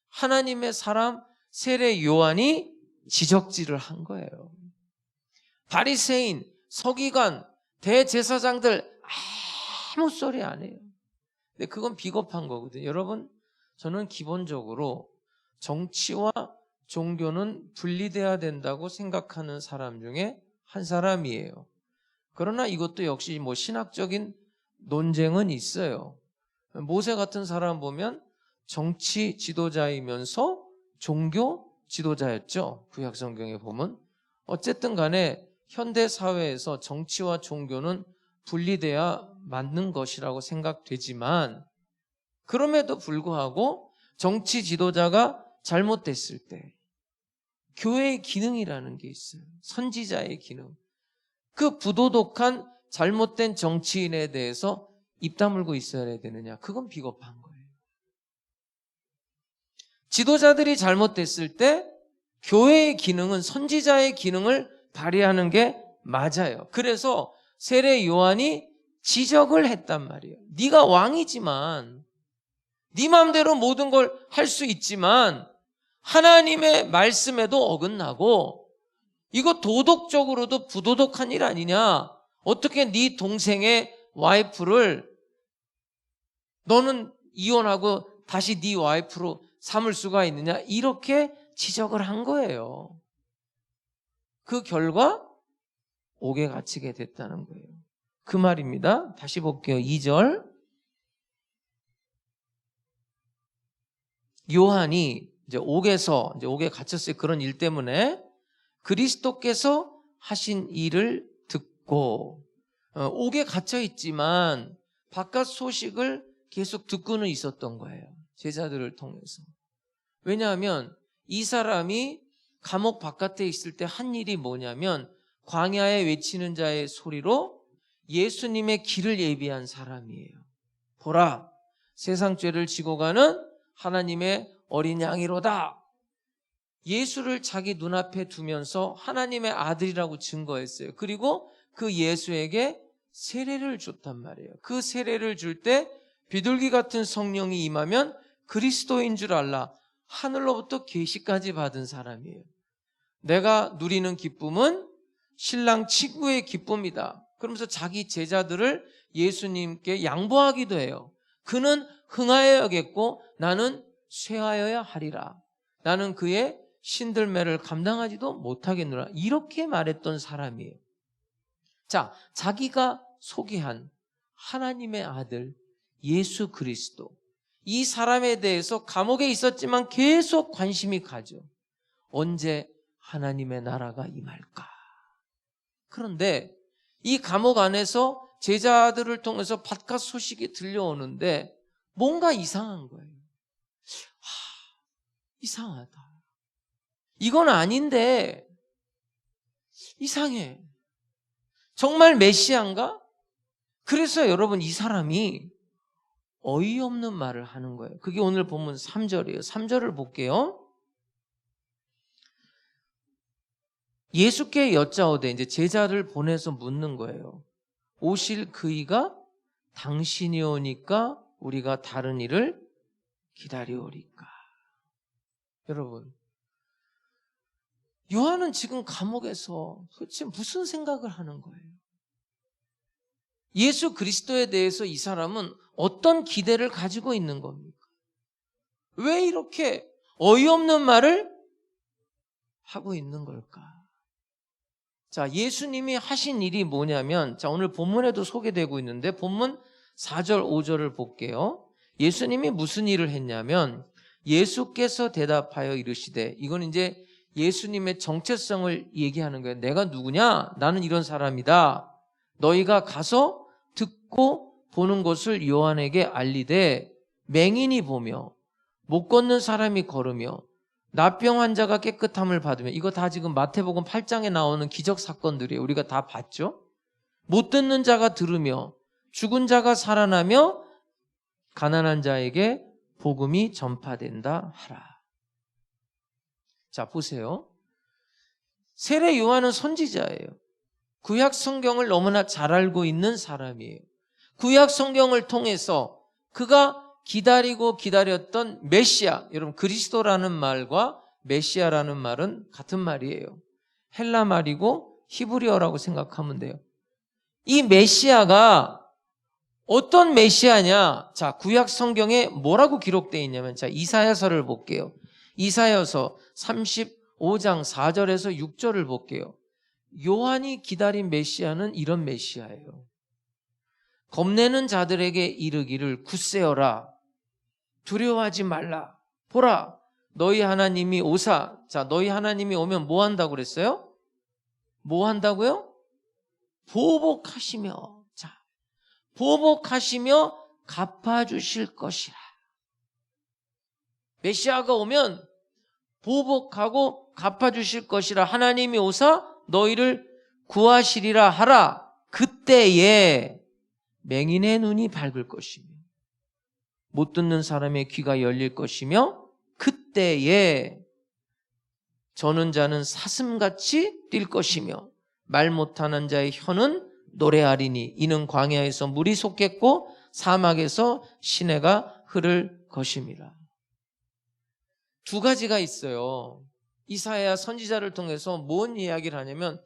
하나님의 사람 세례 요한이 지적질을 한 거예요. 바리새인, 서기관, 대제사장들 아무 소리 안 해요. 근데 그건 비겁한 거거든요. 여러분, 저는 기본적으로 정치와 종교는 분리돼야 된다고 생각하는 사람 중에 한 사람이에요. 그러나 이것도 역시 신학적인 논쟁은 있어요. 모세 같은 사람 보면 정치 지도자이면서 종교 지도자였죠. 구약 성경에 보면. 어쨌든 간에 현대 사회에서 정치와 종교는 분리돼야 맞는 것이라고 생각되지만 그럼에도 불구하고 정치 지도자가 잘못됐을 때 교회의 기능이라는 게 있어요. 선지자의 기능. 그 부도덕한 잘못된 정치인에 대해서 입 다물고 있어야 되느냐? 그건 비겁한 거예요. 지도자들이 잘못됐을 때 교회의 기능은 선지자의 기능을 발휘하는 게 맞아요. 그래서 세례 요한이 지적을 했단 말이에요. 네가 왕이지만 네 마음대로 모든 걸 할 수 있지만 하나님의 말씀에도 어긋나고 이거 도덕적으로도 부도덕한 일 아니냐? 어떻게 네 동생의 와이프를 너는 이혼하고 다시 네 와이프로 삼을 수가 있느냐? 이렇게 지적을 한 거예요. 그 결과 옥에 갇히게 됐다는 거예요. 그 말입니다. 다시 볼게요. 2절. 요한이 이제 옥에 갇혔어요. 그런 일 때문에 그리스도께서 하신 일을 듣고 옥에 갇혀 있지만 바깥 소식을 계속 듣고는 있었던 거예요. 제자들을 통해서. 왜냐하면 이 사람이 감옥 바깥에 있을 때 한 일이 뭐냐면 광야에 외치는 자의 소리로 예수님의 길을 예비한 사람이에요. 보라, 세상 죄를 지고 가는 하나님의 어린 양이로다. 예수를 자기 눈앞에 두면서 하나님의 아들이라고 증거했어요. 그리고 그 예수에게 세례를 줬단 말이에요. 그 세례를 줄 때 비둘기 같은 성령이 임하면 그리스도인 줄 알라. 하늘로부터 계시까지 받은 사람이에요. 내가 누리는 기쁨은 신랑 친구의 기쁨이다. 그러면서 자기 제자들을 예수님께 양보하기도 해요. 그는 흥하여야겠고 나는 쇠하여야 하리라. 나는 그의 신들매를 감당하지도 못하겠노라. 이렇게 말했던 사람이에요. 자, 자기가 소개한 하나님의 아들 예수 그리스도, 이 사람에 대해서 감옥에 있었지만 계속 관심이 가죠. 언제 하나님의 나라가 임할까? 그런데 이 감옥 안에서 제자들을 통해서 바깥 소식이 들려오는데 뭔가 이상한 거예요. 이상하다. 이건 아닌데 이상해. 정말 메시아인가? 그래서 여러분 이 사람이 어이없는 말을 하는 거예요. 그게 오늘 본문 3절이에요. 3절을 볼게요. 예수께 여짜오되, 이제 제자를 보내서 묻는 거예요. 오실 그이가 당신이 오니까 우리가 다른 일을 기다리오리까. 여러분, 요한은 지금 감옥에서 도대체 무슨 생각을 하는 거예요? 예수 그리스도에 대해서 이 사람은 어떤 기대를 가지고 있는 겁니까? 왜 이렇게 어이없는 말을 하고 있는 걸까? 자, 예수님이 하신 일이 뭐냐면, 자, 오늘 본문에도 소개되고 있는데 본문 4절, 5절을 볼게요. 예수님이 무슨 일을 했냐면, 예수께서 대답하여 이르시되, 이건 이제 예수님의 정체성을 얘기하는 거예요. 내가 누구냐? 나는 이런 사람이다. 너희가 가서 듣고 보는 것을 요한에게 알리되, 맹인이 보며 못 걷는 사람이 걸으며 나병 환자가 깨끗함을 받으며, 이거 다 지금 마태복음 8장에 나오는 기적 사건들이에요. 우리가 다 봤죠? 못 듣는 자가 들으며 죽은 자가 살아나며 가난한 자에게 복음이 전파된다 하라. 자, 보세요. 세례 요한은 선지자예요. 구약 성경을 너무나 잘 알고 있는 사람이에요. 구약 성경을 통해서 그가 기다리고 기다렸던 메시아, 여러분 그리스도라는 말과 메시아라는 말은 같은 말이에요. 헬라 말이고 히브리어라고 생각하면 돼요. 이 메시아가 어떤 메시아냐? 자, 구약 성경에 뭐라고 기록되어 있냐면, 자, 이사야서를 볼게요. 이사야서 35장 4절에서 6절을 볼게요. 요한이 기다린 메시아는 이런 메시아예요. 겁내는 자들에게 이르기를 굳세어라. 두려워하지 말라. 보라, 너희 하나님이 오사. 자, 너희 하나님이 오면 뭐 한다고 그랬어요? 뭐 한다고요? 보복하시며. 자, 보복하시며 갚아주실 것이라. 메시아가 오면 보복하고 갚아주실 것이라. 하나님이 오사 너희를 구하시리라 하라. 그때에 맹인의 눈이 밝을 것이며 못 듣는 사람의 귀가 열릴 것이며 그때에 저는 자는 사슴같이 뛸 것이며 말 못하는 자의 혀는 노래하리니 이는 광야에서 물이 솟겠고 사막에서 시내가 흐를 것임이라. 두 가지가 있어요. 이사야 선지자를 통해서 뭔 이야기를 하냐면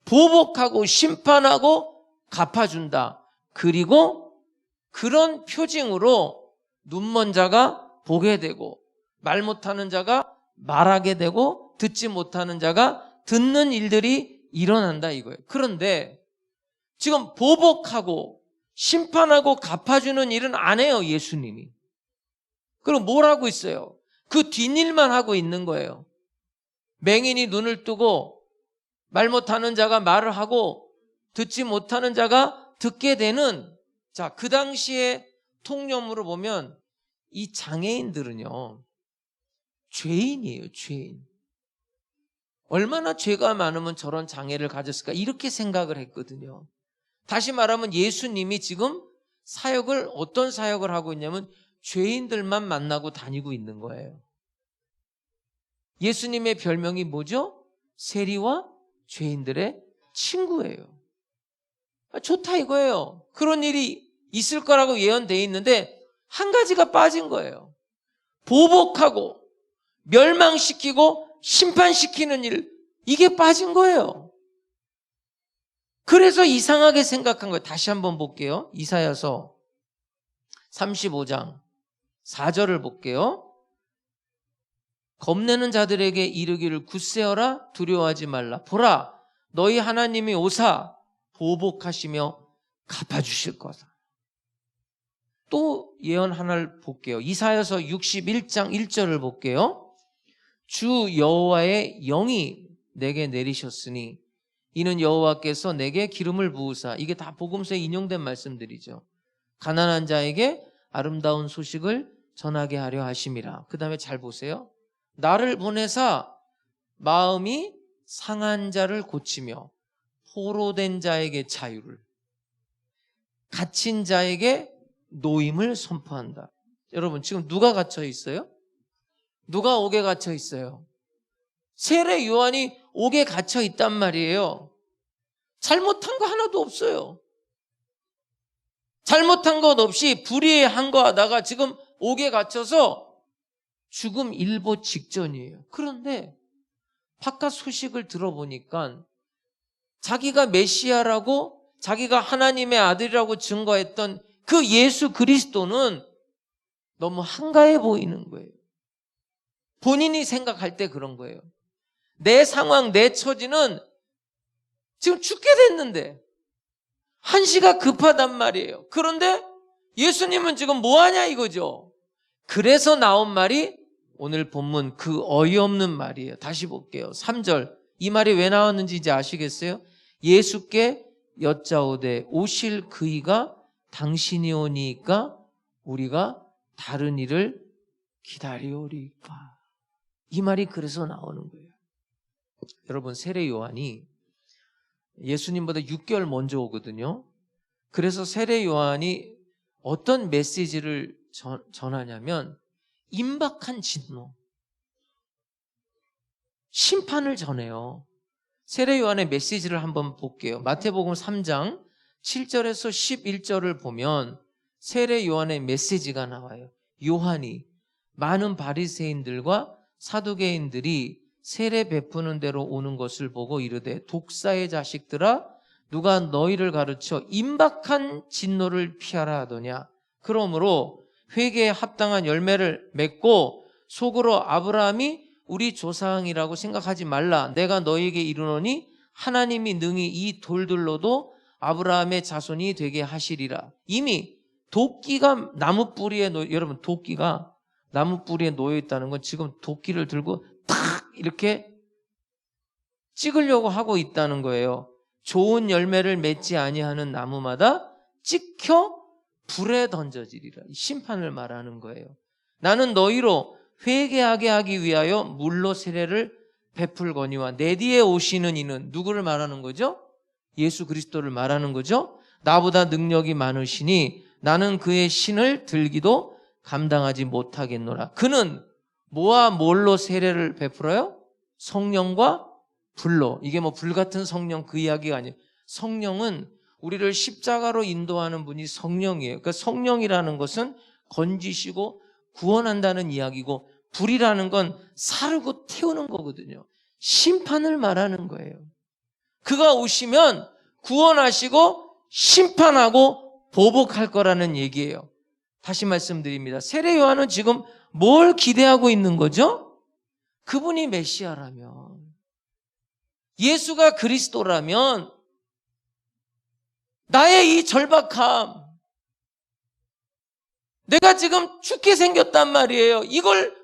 보복하고 심판하고 갚아준다. 그리고 그런 표징으로 눈먼 자가 보게 되고 말 못하는 자가 말하게 되고 듣지 못하는 자가 듣는 일들이 일어난다 이거예요. 그런데 지금 보복하고 심판하고 갚아주는 일은 안 해요, 예수님이. 그럼 뭘 하고 있어요? 그 뒷일만 하고 있는 거예요. 맹인이 눈을 뜨고 말 못하는 자가 말을 하고 듣지 못하는 자가 듣게 되는, 자, 그 당시에 통념으로 보면 이 장애인들은요, 죄인이에요, 죄인. 얼마나 죄가 많으면 저런 장애를 가졌을까 이렇게 생각을 했거든요. 다시 말하면 예수님이 지금 사역을, 어떤 사역을 하고 있냐면 죄인들만 만나고 다니고 있는 거예요. 예수님의 별명이 뭐죠? 세리와 죄인들의 친구예요. 좋다 이거예요. 그런 일이 있을 거라고 예언되어 있는데 한 가지가 빠진 거예요. 보복하고 멸망시키고 심판시키는 일, 이게 빠진 거예요. 그래서 이상하게 생각한 거예요. 다시 한번 볼게요. 이사야서 35장 4절을 볼게요. 겁내는 자들에게 이르기를 굳세어라. 두려워하지 말라. 보라, 너희 하나님이 오사 보복하시며 갚아주실 거다. 또 예언 하나를 볼게요. 이사야서 61장 1절을 볼게요. 주 여호와의 영이 내게 내리셨으니 이는 여호와께서 내게 기름을 부으사. 이게 다 복음서에 인용된 말씀들이죠. 가난한 자에게 아름다운 소식을 전하게 하려 하심이라. 그 다음에 잘 보세요. 나를 보내사 마음이 상한 자를 고치며 포로된 자에게 자유를, 갇힌 자에게 노임을 선포한다. 여러분, 지금 누가 갇혀 있어요? 누가 옥에 갇혀 있어요? 세례 요한이 옥에 갇혀 있단 말이에요. 잘못한 거 하나도 없어요. 잘못한 것 없이 불의한 거 하다가 지금 옥에 갇혀서 죽음 일보 직전이에요. 그런데 바깥 소식을 들어보니까 자기가 메시아라고 자기가 하나님의 아들이라고 증거했던 그 예수 그리스도는 너무 한가해 보이는 거예요. 본인이 생각할 때 그런 거예요. 내 상황, 내 처지는 지금 죽게 됐는데 한시가 급하단 말이에요. 그런데 예수님은 지금 뭐하냐 이거죠. 그래서 나온 말이 오늘 본문 그 어이없는 말이에요. 다시 볼게요. 3절. 이 말이 왜 나왔는지 이제 아시겠어요? 예수께 여짜오되 오실 그이가 당신이 오니까 우리가 다른 일을 기다리오리까. 이 말이 그래서 나오는 거예요. 여러분, 세례 요한이 예수님보다 6개월 먼저 오거든요. 그래서 세례 요한이 어떤 메시지를 전하냐면 임박한 진노, 심판을 전해요. 세례 요한의 메시지를 한번 볼게요. 마태복음 3장 7절에서 11절을 보면 세례 요한의 메시지가 나와요. 요한이 많은 바리새인들과 사두개인들이 세례 베푸는 대로 오는 것을 보고 이르되 독사의 자식들아 누가 너희를 가르쳐 임박한 진노를 피하라 하더냐. 그러므로 회개에 합당한 열매를 맺고 속으로 아브라함이 우리 조상이라고 생각하지 말라. 내가 너희에게 이르노니 하나님이 능히 이 돌들로도 아브라함의 자손이 되게 하시리라. 이미 도끼가 나무 뿌리에 여러분 도끼가 나무 뿌리에 놓여 있다는 건 지금 도끼를 들고 탁 이렇게 찍으려고 하고 있다는 거예요. 좋은 열매를 맺지 아니하는 나무마다 찍혀 불에 던져지리라. 심판을 말하는 거예요. 나는 너희로 회개하게 하기 위하여 물로 세례를 베풀거니와 내 뒤에 오시는 이는 누구를 말하는 거죠? 예수 그리스도를 말하는 거죠. 나보다 능력이 많으시니 나는 그의 신을 들기도 감당하지 못하겠노라. 그는 뭐와 뭘로 세례를 베풀어요? 성령과 불로. 이게 뭐 불같은 성령 그 이야기가 아니에요. 성령은 우리를 십자가로 인도하는 분이 성령이에요. 그러니까 성령이라는 것은 건지시고 구원한다는 이야기고, 불이라는 건 사르고 태우는 거거든요. 심판을 말하는 거예요. 그가 오시면 구원하시고 심판하고 보복할 거라는 얘기예요. 다시 말씀드립니다. 세례 요한은 지금 뭘 기대하고 있는 거죠? 그분이 메시아라면, 예수가 그리스도라면 나의 이 절박함, 내가 지금 죽게 생겼단 말이에요. 이걸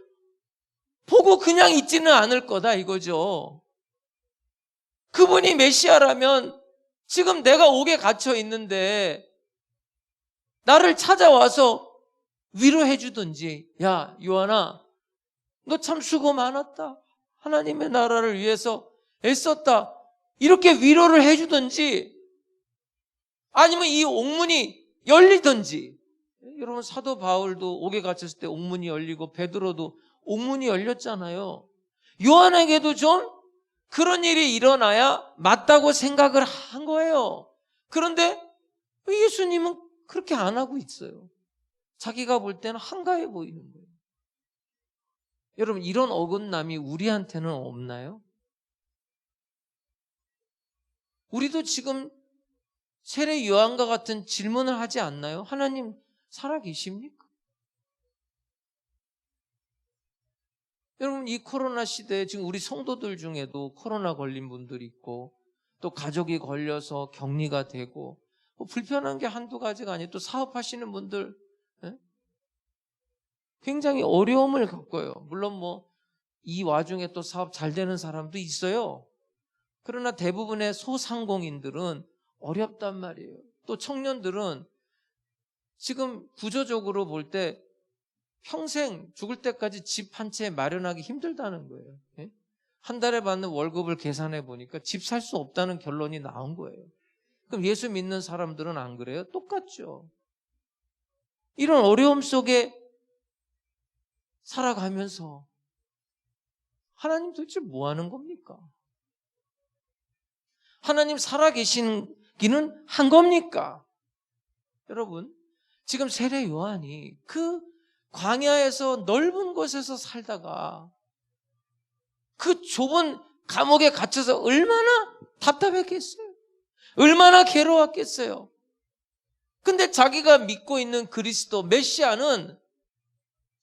보고 그냥 있지는 않을 거다 이거죠. 그분이 메시아라면 지금 내가 옥에 갇혀 있는데 나를 찾아와서 위로해 주든지, 야 요한아 너 참 수고 많았다, 하나님의 나라를 위해서 애썼다, 이렇게 위로를 해 주든지, 아니면 이 옥문이 열리든지. 여러분, 사도 바울도 옥에 갇혔을 때 옥문이 열리고 베드로도 옥문이 열렸잖아요. 요한에게도 좀 그런 일이 일어나야 맞다고 생각을 한 거예요. 그런데 예수님은 그렇게 안 하고 있어요. 자기가 볼 때는 한가해 보이는 거예요. 여러분, 이런 어긋남이 우리한테는 없나요? 우리도 지금 세례 요한과 같은 질문을 하지 않나요? 하나님 살아계십니까? 여러분, 이 코로나 시대에 지금 우리 성도들 중에도 코로나 걸린 분들이 있고, 또 가족이 걸려서 격리가 되고, 뭐 불편한 게 한두 가지가 아니에요. 또 사업하시는 분들 굉장히 어려움을 겪어요. 물론 뭐 이 와중에 또 사업 잘 되는 사람도 있어요. 그러나 대부분의 소상공인들은 어렵단 말이에요. 또 청년들은 지금 구조적으로 볼 때 평생 죽을 때까지 집 한 채 마련하기 힘들다는 거예요. 한 달에 받는 월급을 계산해 보니까 집 살 수 없다는 결론이 나온 거예요. 그럼 예수 믿는 사람들은 안 그래요? 똑같죠. 이런 어려움 속에 살아가면서 하나님 도대체 뭐 하는 겁니까? 하나님 살아계시기는 한 겁니까? 여러분, 지금 세례 요한이 그 광야에서 넓은 곳에서 살다가 그 좁은 감옥에 갇혀서 얼마나 답답했겠어요. 얼마나 괴로웠겠어요. 근데 자기가 믿고 있는 그리스도 메시아는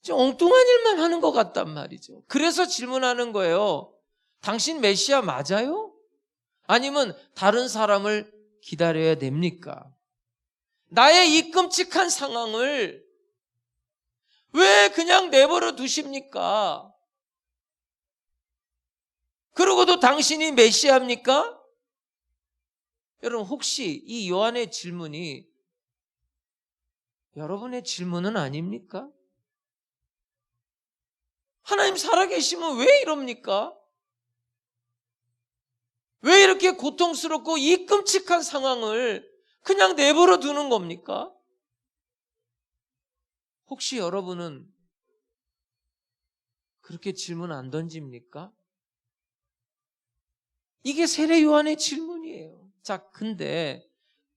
좀 엉뚱한 일만 하는 것 같단 말이죠. 그래서 질문하는 거예요. 당신 메시아 맞아요? 아니면 다른 사람을 기다려야 됩니까? 나의 이 끔찍한 상황을 왜 그냥 내버려 두십니까? 그러고도 당신이 메시아입니까? 여러분, 혹시 이 요한의 질문이 여러분의 질문은 아닙니까? 하나님 살아계시면 왜 이럽니까? 왜 이렇게 고통스럽고 이 끔찍한 상황을 그냥 내버려 두는 겁니까? 혹시 여러분은 그렇게 질문 안 던집니까? 이게 세례 요한의 질문이에요. 자, 근데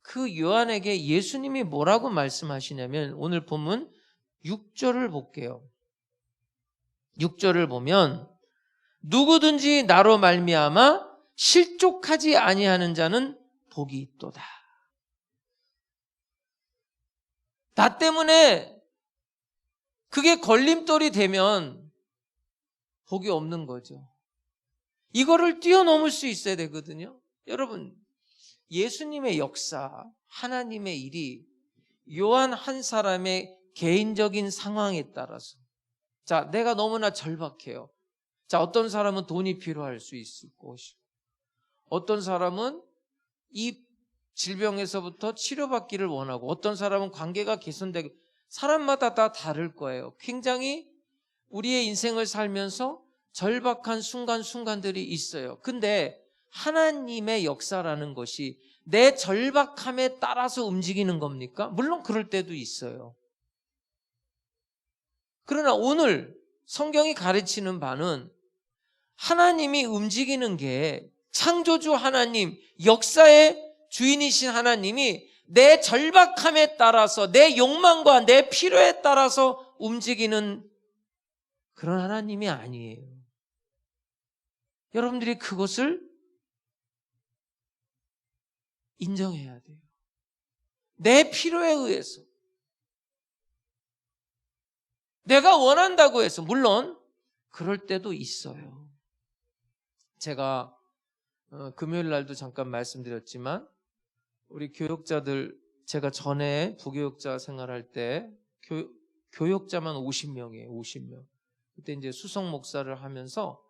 그 요한에게 예수님이 뭐라고 말씀하시냐면 오늘 본문 6절을 볼게요. 6절을 보면 누구든지 나로 말미암아 실족하지 아니하는 자는 복이 있도다. 나 때문에 그게 걸림돌이 되면 복이 없는 거죠. 이거를 뛰어넘을 수 있어야 되거든요. 여러분, 예수님의 역사, 하나님의 일이 요한 한 사람의 개인적인 상황에 따라서, 자, 내가 너무나 절박해요. 자, 어떤 사람은 돈이 필요할 수 있을 것이고, 어떤 사람은 이 질병에서부터 치료받기를 원하고, 어떤 사람은 관계가 개선되고, 사람마다 다 다를 거예요. 굉장히 우리의 인생을 살면서 절박한 순간순간들이 있어요. 근데 하나님의 역사라는 것이 내 절박함에 따라서 움직이는 겁니까? 물론 그럴 때도 있어요. 그러나 오늘 성경이 가르치는 바는 하나님이 움직이는 게 창조주 하나님, 역사의 주인이신 하나님이 내 절박함에 따라서, 내 욕망과 내 필요에 따라서 움직이는 그런 하나님이 아니에요. 여러분들이 그것을 인정해야 돼요. 내 필요에 의해서, 내가 원한다고 해서, 물론 그럴 때도 있어요. 제가 금요일 날도 잠깐 말씀드렸지만 우리 교육자들, 제가 전에 부교육자 생활할 때 교육자만 50명이에요. 50명. 그때 이제 수석 목사를 하면서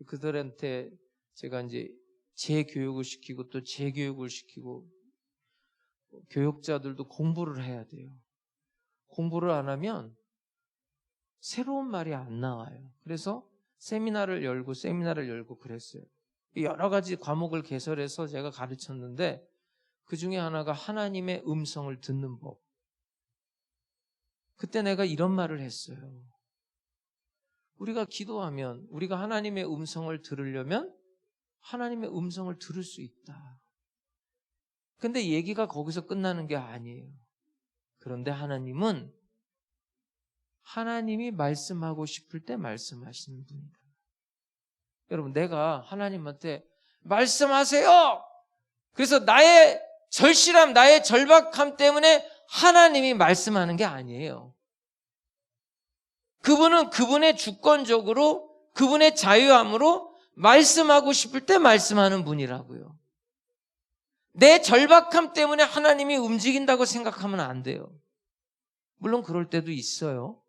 그들한테 제가 이제 재교육을 시키고 또 재교육을 시키고, 교육자들도 공부를 해야 돼요. 공부를 안 하면 새로운 말이 안 나와요. 그래서 세미나를 열고 그랬어요. 여러 가지 과목을 개설해서 제가 가르쳤는데 그 중에 하나가 하나님의 음성을 듣는 법. 그때 내가 이런 말을 했어요. 우리가 기도하면, 우리가 하나님의 음성을 들으려면 하나님의 음성을 들을 수 있다. 근데 얘기가 거기서 끝나는 게 아니에요. 그런데 하나님은 하나님이 말씀하고 싶을 때 말씀하시는 분이다. 여러분, 내가 하나님한테 말씀하세요! 그래서 나의 절실함, 나의 절박함 때문에 하나님이 말씀하는 게 아니에요. 그분은 그분의 주권적으로, 그분의 자유함으로 말씀하고 싶을 때 말씀하는 분이라고요. 내 절박함 때문에 하나님이 움직인다고 생각하면 안 돼요. 물론 그럴 때도 있어요.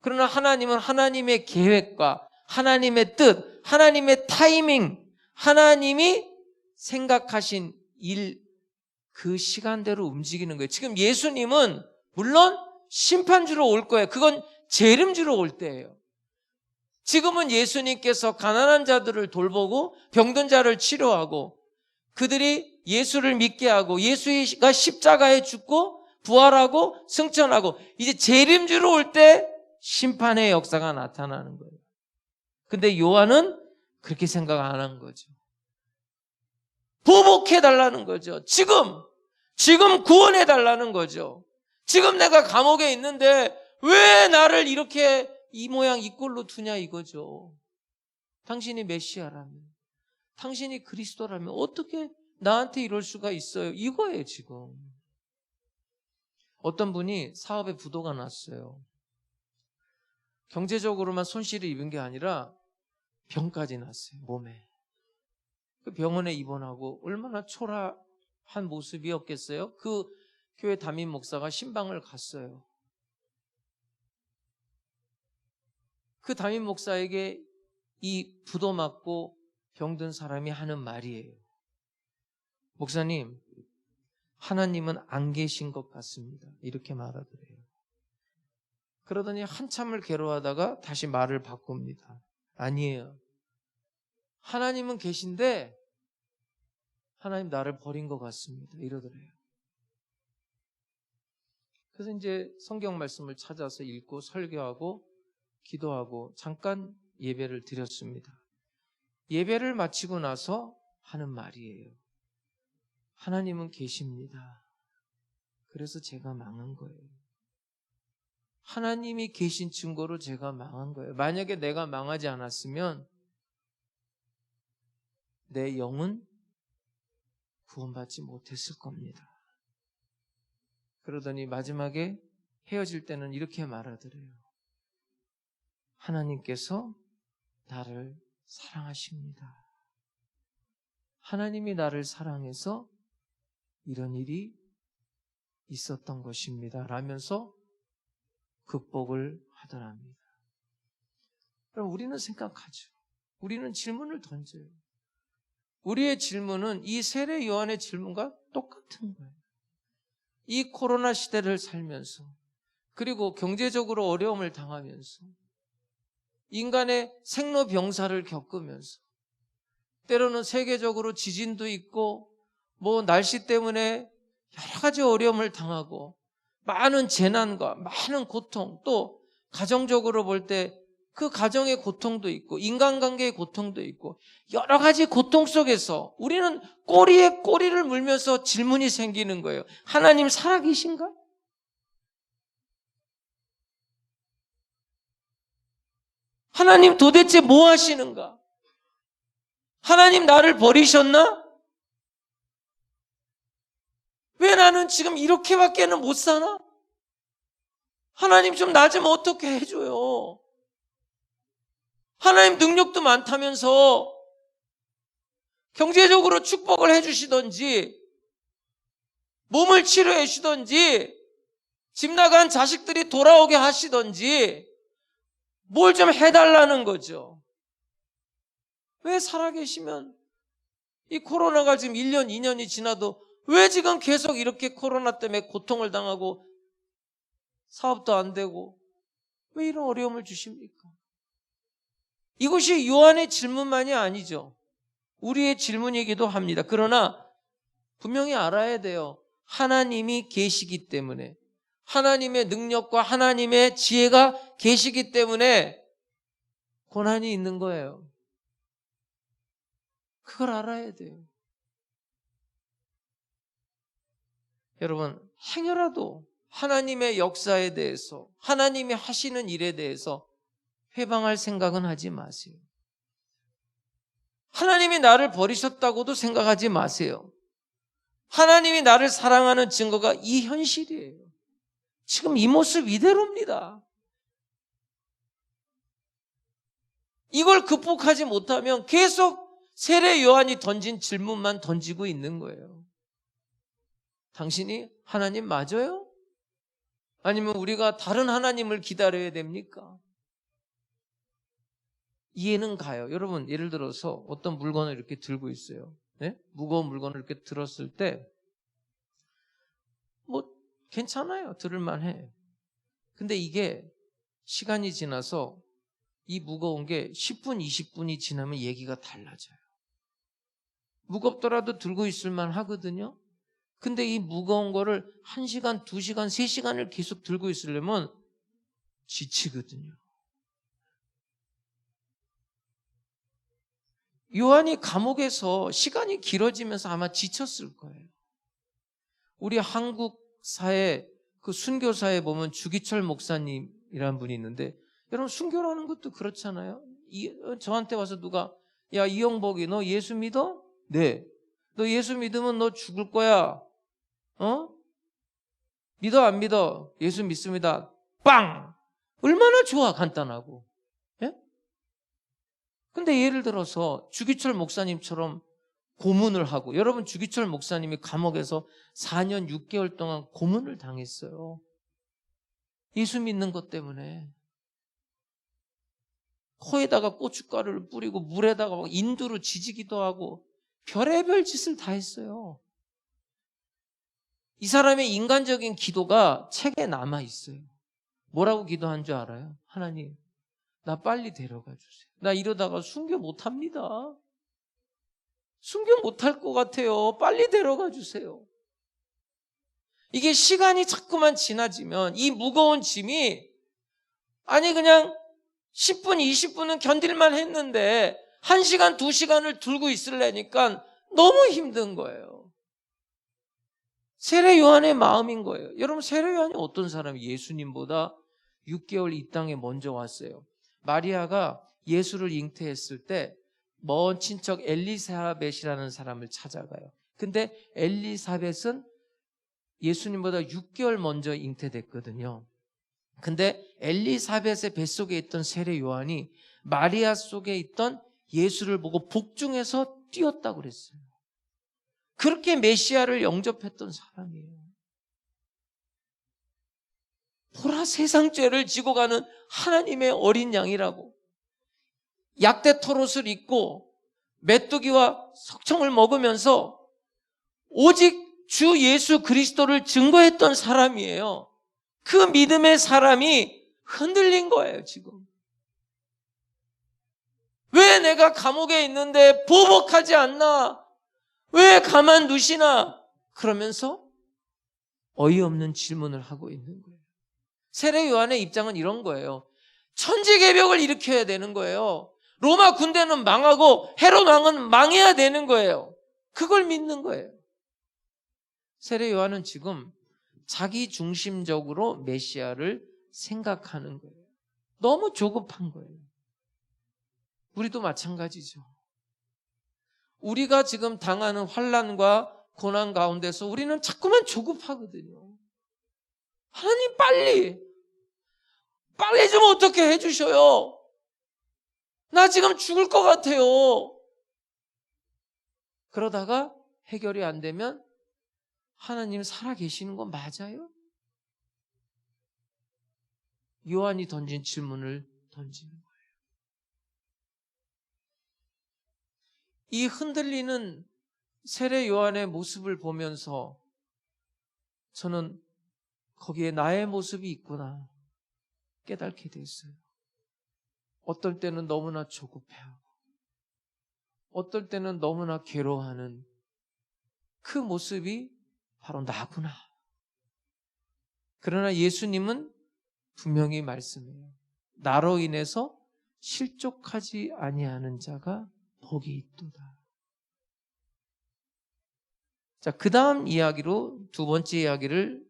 그러나 하나님은 하나님의 계획과 하나님의 뜻, 하나님의 타이밍, 하나님이 생각하신 일, 그 시간대로 움직이는 거예요. 지금 예수님은 물론 심판주로 올 거예요. 그건 재림주로 올 때예요. 지금은 예수님께서 가난한 자들을 돌보고 병든 자를 치료하고 그들이 예수를 믿게 하고 예수가 십자가에 죽고 부활하고 승천하고 이제 재림주로 올 때 심판의 역사가 나타나는 거예요. 근데 요한은 그렇게 생각 안 한 거죠. 보복해달라는 거죠. 지금 구원해달라는 거죠. 지금 내가 감옥에 있는데 왜 나를 이렇게 이 모양 이 꼴로 두냐 이거죠. 당신이 메시아라면, 당신이 그리스도라면 어떻게 나한테 이럴 수가 있어요? 이거예요 지금. 어떤 분이 사업에 부도가 났어요. 경제적으로만 손실을 입은 게 아니라 병까지 났어요, 몸에. 그 병원에 입원하고 얼마나 초라한 모습이었겠어요? 그 교회 담임 목사가 신방을 갔어요. 그 담임 목사에게 이 부도 맞고 병든 사람이 하는 말이에요. 목사님, 하나님은 안 계신 것 같습니다. 이렇게 말하더래요. 그러더니 한참을 괴로워하다가 다시 말을 바꿉니다. 아니에요. 하나님은 계신데 하나님 나를 버린 것 같습니다. 이러더래요. 그래서 이제 성경 말씀을 찾아서 읽고 설교하고 기도하고 잠깐 예배를 드렸습니다. 예배를 마치고 나서 하는 말이에요. 하나님은 계십니다. 그래서 제가 망한 거예요. 하나님이 계신 증거로 제가 망한 거예요. 만약에 내가 망하지 않았으면 내 영은 구원받지 못했을 겁니다. 그러더니 마지막에 헤어질 때는 이렇게 말하더래요. 하나님께서 나를 사랑하십니다. 하나님이 나를 사랑해서 이런 일이 있었던 것입니다. 라면서 극복을 하더랍니다. 그럼 우리는 생각하죠. 우리는 질문을 던져요. 우리의 질문은 이 세례 요한의 질문과 똑같은 거예요. 이 코로나 시대를 살면서, 그리고 경제적으로 어려움을 당하면서, 인간의 생로병사를 겪으면서, 때로는 세계적으로 지진도 있고 날씨 때문에 여러 가지 어려움을 당하고 많은 재난과 많은 고통, 또 가정적으로 볼 때 그 가정의 고통도 있고 인간관계의 고통도 있고 여러 가지 고통 속에서 우리는 꼬리에 꼬리를 물면서 질문이 생기는 거예요. 하나님 살아계신가? 하나님 도대체 뭐 하시는가? 하나님 나를 버리셨나? 왜 나는 지금 이렇게밖에는 못 사나? 하나님 좀 나 좀 어떻게 해줘요. 하나님 능력도 많다면서 경제적으로 축복을 해주시던지 몸을 치료해 주시던지 집 나간 자식들이 돌아오게 하시던지 뭘 좀 해달라는 거죠. 왜 살아계시면 이 코로나가 지금 1년, 2년이 지나도 왜 지금 계속 이렇게 코로나 때문에 고통을 당하고 사업도 안 되고 왜 이런 어려움을 주십니까? 이것이 요한의 질문만이 아니죠. 우리의 질문이기도 합니다. 그러나 분명히 알아야 돼요. 하나님이 계시기 때문에, 하나님의 능력과 하나님의 지혜가 계시기 때문에 고난이 있는 거예요. 그걸 알아야 돼요. 여러분, 행여라도 하나님의 역사에 대해서, 하나님이 하시는 일에 대해서 회방할 생각은 하지 마세요. 하나님이 나를 버리셨다고도 생각하지 마세요. 하나님이 나를 사랑하는 증거가 이 현실이에요. 지금 이 모습 이대로입니다. 이걸 극복하지 못하면 계속 세례 요한이 던진 질문만 던지고 있는 거예요. 당신이 하나님 맞아요? 아니면 우리가 다른 하나님을 기다려야 됩니까? 이해는 가요. 여러분, 예를 들어서 어떤 물건을 이렇게 들고 있어요. 네? 무거운 물건을 이렇게 들었을 때 괜찮아요. 들을만해. 근데 이게 시간이 지나서 이 무거운 게 10분, 20분이 지나면 얘기가 달라져요. 무겁더라도 들고 있을만 하거든요. 근데 이 무거운 거를 1시간, 2시간, 3시간을 계속 들고 있으려면 지치거든요. 요한이 감옥에서 시간이 길어지면서 아마 지쳤을 거예요. 우리 한국 사회 그 순교사에 보면 주기철 목사님이라는 분이 있는데, 여러분 순교라는 것도 그렇잖아요. 저한테 와서 누가 야 이영복이 너 예수 믿어? 네. 너 예수 믿으면 너 죽을 거야. 믿어 안 믿어? 예수 믿습니다. 빵! 얼마나 좋아, 간단하고. 예? 근데 예를 들어서 주기철 목사님처럼 고문을 하고, 여러분 주기철 목사님이 감옥에서 4년 6개월 동안 고문을 당했어요. 예수 믿는 것 때문에. 코에다가 고춧가루를 뿌리고 물에다가 막 인두로 지지기도 하고 별의별 짓을 다 했어요. 이 사람의 인간적인 기도가 책에 남아 있어요. 뭐라고 기도한 줄 알아요? 하나님, 나 빨리 데려가 주세요. 나 이러다가 순교 못합니다. 순교 못할 것 같아요. 빨리 데려가 주세요. 이게 시간이 자꾸만 지나지면 이 무거운 짐이 아니 그냥 10분, 20분은 견딜만 했는데 1시간, 2시간을 들고 있으려니까 너무 힘든 거예요. 세례 요한의 마음인 거예요. 여러분 세례 요한이 어떤 사람이 예수님보다 6개월 이 땅에 먼저 왔어요. 마리아가 예수를 잉태했을 때 먼 친척 엘리사벳이라는 사람을 찾아가요. 근데 엘리사벳은 예수님보다 6개월 먼저 잉태됐거든요. 근데 엘리사벳의 뱃속에 있던 세례 요한이 마리아 속에 있던 예수를 보고 복중에서 뛰었다고 그랬어요. 그렇게 메시아를 영접했던 사람이에요. 보라, 세상 죄를 지고 가는 하나님의 어린 양이라고. 약대 털옷을 입고 메뚜기와 석청을 먹으면서 오직 주 예수 그리스도를 증거했던 사람이에요. 그 믿음의 사람이 흔들린 거예요, 지금. 왜 내가 감옥에 있는데 보복하지 않나? 왜 가만두시나? 그러면서 어이없는 질문을 하고 있는 거예요. 세례 요한의 입장은 이런 거예요. 천지개벽을 일으켜야 되는 거예요. 로마 군대는 망하고 헤롯 왕은 망해야 되는 거예요. 그걸 믿는 거예요. 세례 요한은 지금 자기 중심적으로 메시아를 생각하는 거예요. 너무 조급한 거예요. 우리도 마찬가지죠. 우리가 지금 당하는 환난과 고난 가운데서 우리는 자꾸만 조급하거든요. 하나님 빨리 좀 어떻게 해주셔요. 나 지금 죽을 것 같아요. 그러다가 해결이 안 되면 하나님 살아계시는 거 맞아요? 요한이 던진 질문을 던지는 거예요. 이 흔들리는 세례 요한의 모습을 보면서 저는 거기에 나의 모습이 있구나 깨닫게 됐어요. 어떨 때는 너무나 조급해하고 어떨 때는 너무나 괴로워하는 그 모습이 바로 나구나. 그러나 예수님은 분명히 말씀해요. 나로 인해서 실족하지 아니하는 자가 복이 있도다. 자, 그 다음 이야기로 두 번째 이야기를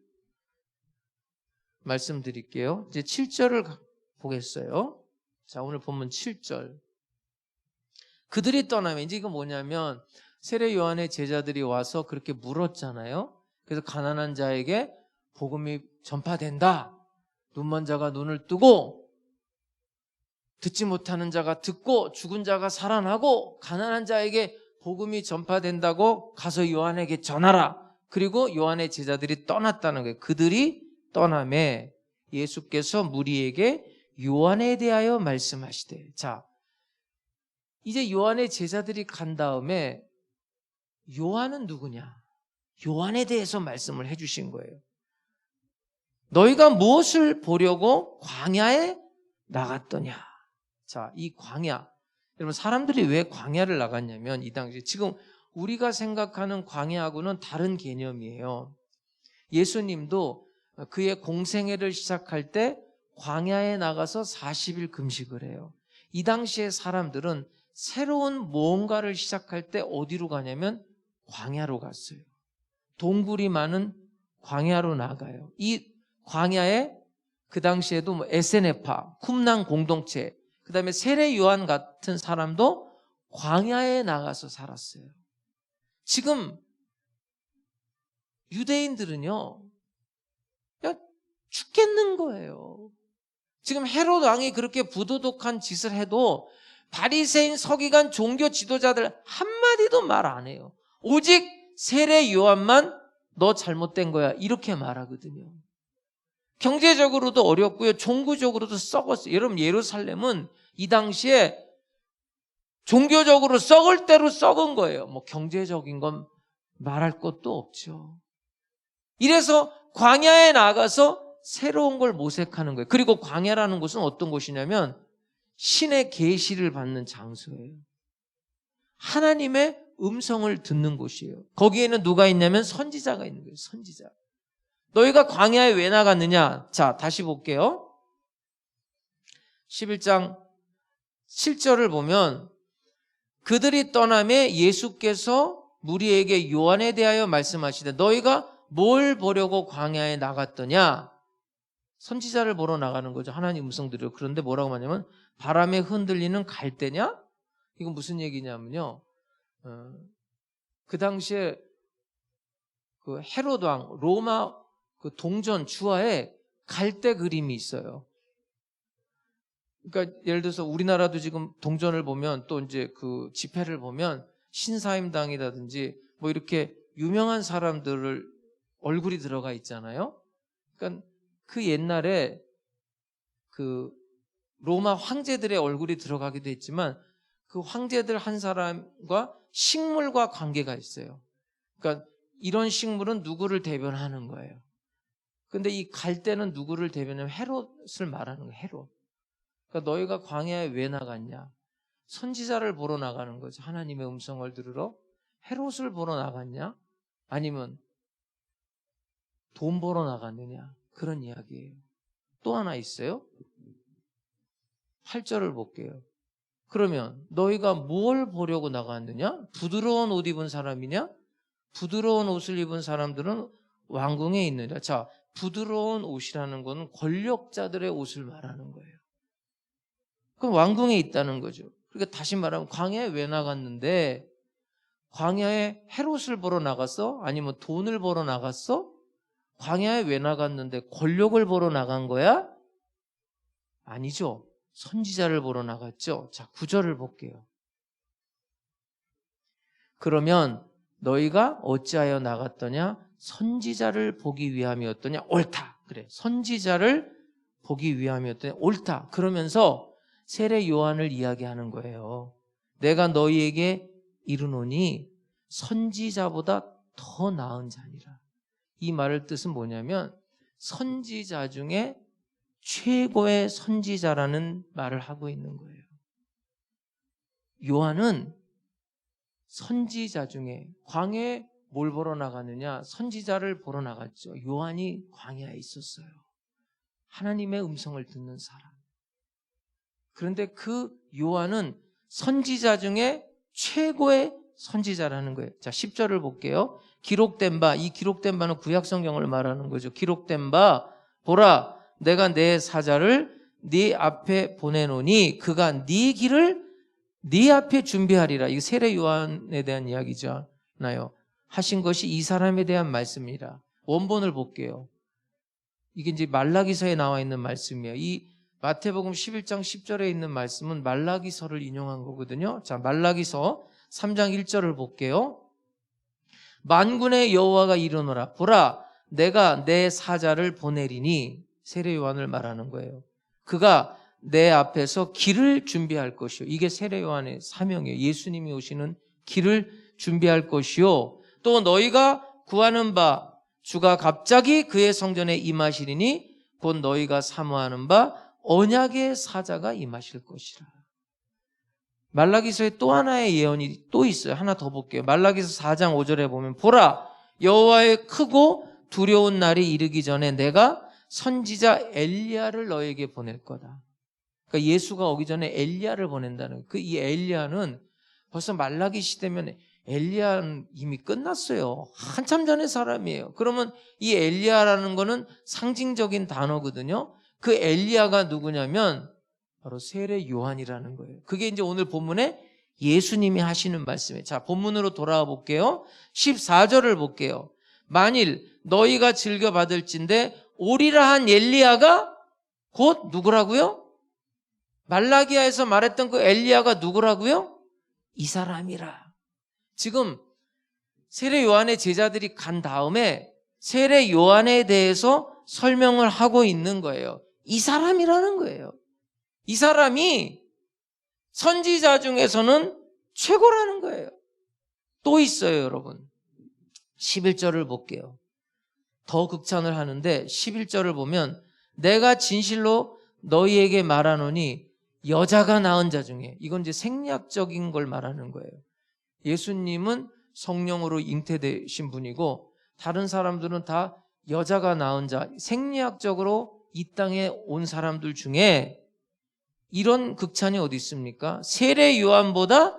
말씀드릴게요. 이제 7절을 보겠어요. 자, 오늘 본문 7절. 그들이 떠나면, 이제 이거 뭐냐면 세례 요한의 제자들이 와서 그렇게 물었잖아요. 그래서 가난한 자에게 복음이 전파된다. 눈먼 자가 눈을 뜨고 듣지 못하는 자가 듣고 죽은 자가 살아나고 가난한 자에게 복음이 전파된다고 가서 요한에게 전하라. 그리고 요한의 제자들이 떠났다는 거예요. 그들이 떠남에 예수께서 무리에게 요한에 대하여 말씀하시되. 자, 이제 요한의 제자들이 간 다음에 요한은 누구냐? 요한에 대해서 말씀을 해주신 거예요. 너희가 무엇을 보려고 광야에 나갔더냐? 자, 이 광야. 여러분, 사람들이 왜 광야를 나갔냐면 이 당시에 지금 우리가 생각하는 광야하고는 다른 개념이에요. 예수님도 그의 공생애를 시작할 때 광야에 나가서 40일 금식을 해요. 이 당시에 사람들은 새로운 무언가를 시작할 때 어디로 가냐면 광야로 갔어요. 동굴이 많은 광야로 나가요. 이 광야에 그 당시에도 뭐 SNF파, 쿰랑 공동체, 그 다음에 세례 요한 같은 사람도 광야에 나가서 살았어요. 지금 유대인들은요, 그냥 죽겠는 거예요. 지금 헤롯 왕이 그렇게 부도덕한 짓을 해도 바리새인, 서기관, 종교 지도자들 한마디도 말 안 해요. 오직 세례 요한만 너 잘못된 거야 이렇게 말하거든요. 경제적으로도 어렵고요, 종교적으로도 썩었어요. 여러분, 예루살렘은 이 당시에 종교적으로 썩을 대로 썩은 거예요. 뭐 경제적인 건 말할 것도 없죠. 이래서 광야에 나가서 새로운 걸 모색하는 거예요. 그리고 광야라는 곳은 어떤 곳이냐면 신의 계시를 받는 장소예요. 하나님의 음성을 듣는 곳이에요. 거기에는 누가 있냐면 선지자가 있는 거예요. 선지자. 너희가 광야에 왜 나갔느냐? 자, 다시 볼게요. 11장 7절을 보면 그들이 떠남에 예수께서 무리에게 요한에 대하여 말씀하시되 너희가 뭘 보려고 광야에 나갔더냐? 선지자를 보러 나가는 거죠. 하나님 음성 들으러. 그런데 뭐라고 하냐면 바람에 흔들리는 갈대냐? 이건 무슨 얘기냐면요. 그 당시에 그 헤롯 왕, 로마 그 동전 주화에 갈대 그림이 있어요. 그러니까 예를 들어서 우리나라도 지금 동전을 보면 또 이제 그 지폐를 보면 신사임당이라든지 뭐 이렇게 유명한 사람들을 얼굴이 들어가 있잖아요. 그러니까 그 옛날에 그 로마 황제들의 얼굴이 들어가기도 했지만 그 황제들 한 사람과 식물과 관계가 있어요. 그러니까 이런 식물은 누구를 대변하는 거예요. 근데 이 갈대는 누구를 대변하면 헤롯을 말하는 거예요. 헤롯. 그러니까 너희가 광야에 왜 나갔냐? 선지자를 보러 나가는 거죠. 하나님의 음성을 들으러. 헤롯을 보러 나갔냐? 아니면 돈 벌어 나갔느냐? 그런 이야기예요. 또 하나 있어요. 8절을 볼게요. 그러면 너희가 뭘 보려고 나갔느냐? 부드러운 옷 입은 사람이냐? 부드러운 옷을 입은 사람들은 왕궁에 있느냐? 자, 부드러운 옷이라는 것은 권력자들의 옷을 말하는 거예요. 그럼 왕궁에 있다는 거죠. 그러니까 다시 말하면 광야에 왜 나갔는데 광야에 헤롯을 보러 나갔어? 아니면 돈을 보러 나갔어? 광야에 왜 나갔는데 권력을 보러 나간 거야? 아니죠. 선지자를 보러 나갔죠. 자, 9절을 볼게요. 그러면 너희가 어찌하여 나갔더냐? 선지자를 보기 위함이었더냐? 옳다. 그래. 선지자를 보기 위함이었더냐? 옳다. 그러면서 세례 요한을 이야기하는 거예요. 내가 너희에게 이르노니 선지자보다 더 나은 자니라. 이 말의 뜻은 뭐냐면 선지자 중에 최고의 선지자라는 말을 하고 있는 거예요. 요한은 선지자 중에 광야에 뭘 보러 나갔느냐? 선지자를 보러 나갔죠. 요한이 광야에 있었어요. 하나님의 음성을 듣는 사람. 그런데 그 요한은 선지자 중에 최고의 선지자라는 거예요. 자, 10절을 볼게요. 기록된 바, 이 기록된 바는 구약 성경을 말하는 거죠. 기록된 바, 보라, 내가 내 사자를 네 앞에 보내노니 그가 네 길을 네 앞에 준비하리라. 이거 세례 요한에 대한 이야기잖아요. 하신 것이 이 사람에 대한 말씀이라. 원본을 볼게요. 이게 이제 말라기서에 나와 있는 말씀이에요. 이 마태복음 11장 10절에 있는 말씀은 말라기서를 인용한 거거든요. 자, 말라기서 3장 1절을 볼게요. 만군의 여호와가 이르노라. 보라, 내가 내 사자를 보내리니, 세례 요한을 말하는 거예요. 그가 내 앞에서 길을 준비할 것이요. 이게 세례 요한의 사명이에요. 예수님이 오시는 길을 준비할 것이요. 또 너희가 구하는 바 주가 갑자기 그의 성전에 임하시리니 곧 너희가 사모하는 바 언약의 사자가 임하실 것이라. 말라기서에 또 하나의 예언이 또 있어요. 하나 더 볼게요. 말라기서 4장 5절에 보면 보라, 여호와의 크고 두려운 날이 이르기 전에 내가 선지자 엘리야를 너에게 보낼 거다. 그러니까 예수가 오기 전에 엘리야를 보낸다는 거예요. 이 엘리야는 벌써 말라기 시대면 엘리야는 이미 끝났어요. 한참 전의 사람이에요. 그러면 이 엘리야라는 거는 상징적인 단어거든요. 그 엘리야가 누구냐면 바로 세례 요한이라는 거예요. 그게 이제 오늘 본문에 예수님이 하시는 말씀이에요. 자, 본문으로 돌아와 볼게요. 14절을 볼게요. 만일 너희가 즐겨 받을진대 오리라 한 엘리야가 곧 누구라고요? 말라기야에서 말했던 그 엘리야가 누구라고요? 이 사람이라. 지금 세례 요한의 제자들이 간 다음에 세례 요한에 대해서 설명을 하고 있는 거예요. 이 사람이라는 거예요. 이 사람이 선지자 중에서는 최고라는 거예요. 또 있어요, 여러분. 11절을 볼게요. 더 극찬을 하는데 11절을 보면 내가 진실로 너희에게 말하노니 여자가 낳은 자 중에, 이건 이제 생리학적인 걸 말하는 거예요. 예수님은 성령으로 잉태되신 분이고 다른 사람들은 다 여자가 낳은 자, 생리학적으로 이 땅에 온 사람들 중에 이런 극찬이 어디 있습니까? 세례 요한보다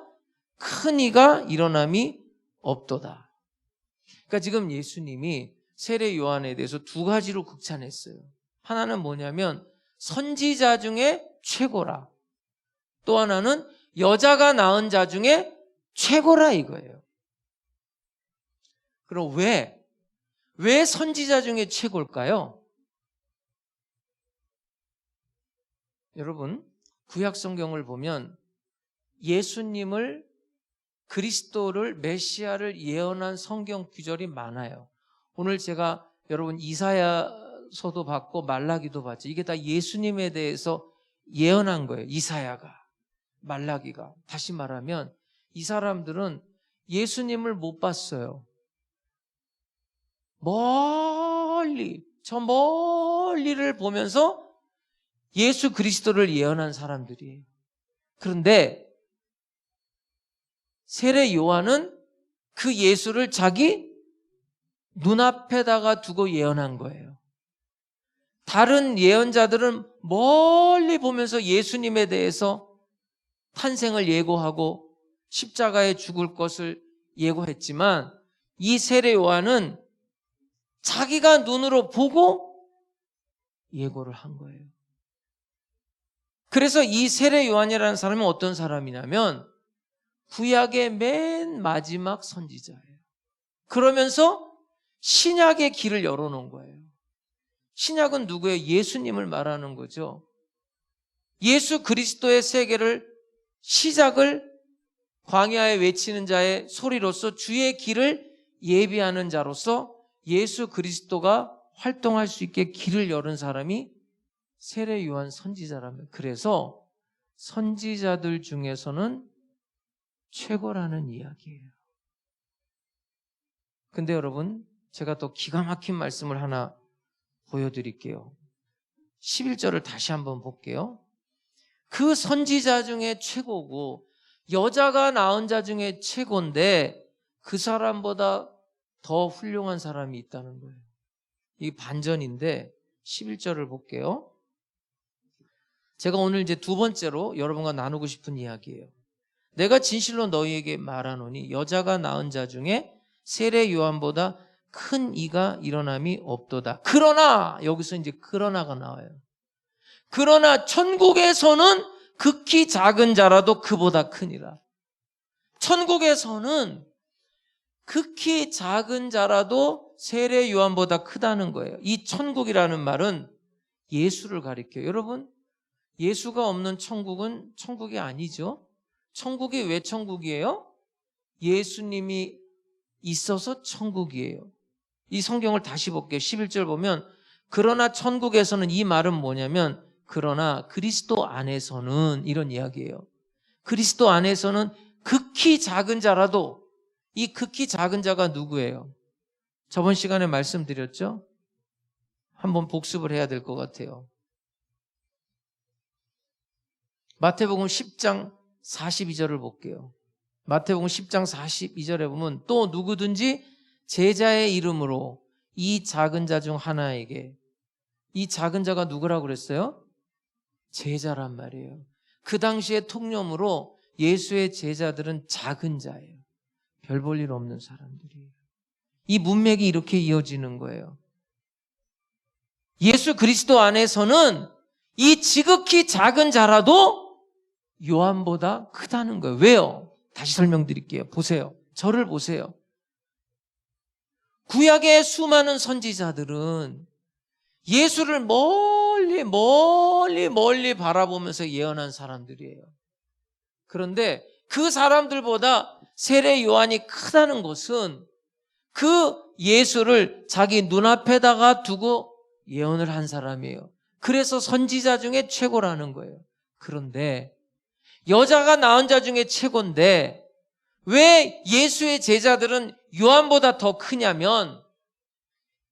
큰 이가 일어남이 없도다. 그러니까 지금 예수님이 세례 요한에 대해서 두 가지로 극찬했어요. 하나는 뭐냐면 선지자 중에 최고라. 또 하나는 여자가 낳은 자 중에 최고라 이거예요. 그럼 왜 선지자 중에 최고일까요? 여러분, 구약 성경을 보면 예수님을, 그리스도를, 메시아를 예언한 성경 구절이 많아요. 오늘 제가 여러분 이사야서도 봤고 말라기도 봤죠. 이게 다 예수님에 대해서 예언한 거예요. 이사야가, 말라기가. 다시 말하면 이 사람들은 예수님을 못 봤어요. 저 멀리를 보면서 예수 그리스도를 예언한 사람들이에요. 그런데 세례 요한은 그 예수를 자기 눈앞에다가 두고 예언한 거예요. 다른 예언자들은 멀리 보면서 예수님에 대해서 탄생을 예고하고 십자가에 죽을 것을 예고했지만 이 세례 요한은 자기가 눈으로 보고 예고를 한 거예요. 그래서 이 세례 요한이라는 사람은 어떤 사람이냐면 구약의 맨 마지막 선지자예요. 그러면서 신약의 길을 열어놓은 거예요. 신약은 누구예요? 예수님을 말하는 거죠. 예수 그리스도의 세계를, 시작을 광야에 외치는 자의 소리로서 주의 길을 예비하는 자로서 예수 그리스도가 활동할 수 있게 길을 열은 사람이 세례 요한 선지자라면, 그래서 선지자들 중에서는 최고라는 이야기예요. 근데 여러분, 제가 또 기가 막힌 말씀을 하나 보여드릴게요. 11절을 다시 한번 볼게요. 그 선지자 중에 최고고 여자가 낳은 자 중에 최고인데 그 사람보다 더 훌륭한 사람이 있다는 거예요. 이 반전인데 11절을 볼게요. 제가 오늘 이제 두 번째로 여러분과 나누고 싶은 이야기예요. 내가 진실로 너희에게 말하노니 여자가 낳은 자 중에 세례 요한보다 큰 이가 일어남이 없도다. 그러나, 여기서 이제 그러나가 나와요. 그러나 천국에서는 극히 작은 자라도 그보다 크니라. 천국에서는 극히 작은 자라도 세례 요한보다 크다는 거예요. 이 천국이라는 말은 예수를 가리켜요. 여러분, 예수가 없는 천국은 천국이 아니죠. 천국이 왜 천국이에요? 예수님이 있어서 천국이에요. 이 성경을 다시 볼게요. 11절 보면 그러나 천국에서는, 이 말은 뭐냐면 그러나 그리스도 안에서는, 이런 이야기예요. 그리스도 안에서는 극히 작은 자라도, 이 극히 작은 자가 누구예요? 저번 시간에 말씀드렸죠? 한번 복습을 해야 될 것 같아요. 마태복음 10장 42절을 볼게요. 마태복음 10장 42절에 보면 또 누구든지 제자의 이름으로 이 작은 자 중 하나에게, 이 작은 자가 누구라고 그랬어요? 제자란 말이에요. 그 당시의 통념으로 예수의 제자들은 작은 자예요. 별 볼 일 없는 사람들이에요. 이 문맥이 이렇게 이어지는 거예요. 예수 그리스도 안에서는 이 지극히 작은 자라도 요한보다 크다는 거예요. 왜요? 다시 설명드릴게요. 보세요. 저를 보세요. 구약의 수많은 선지자들은 예수를 멀리 바라보면서 예언한 사람들이에요. 그런데 그 사람들보다 세례 요한이 크다는 것은 그 예수를 자기 눈앞에다가 두고 예언을 한 사람이에요. 그래서 선지자 중에 최고라는 거예요. 그런데 여자가 낳은 자 중에 최고인데 왜 예수의 제자들은 요한보다 더 크냐면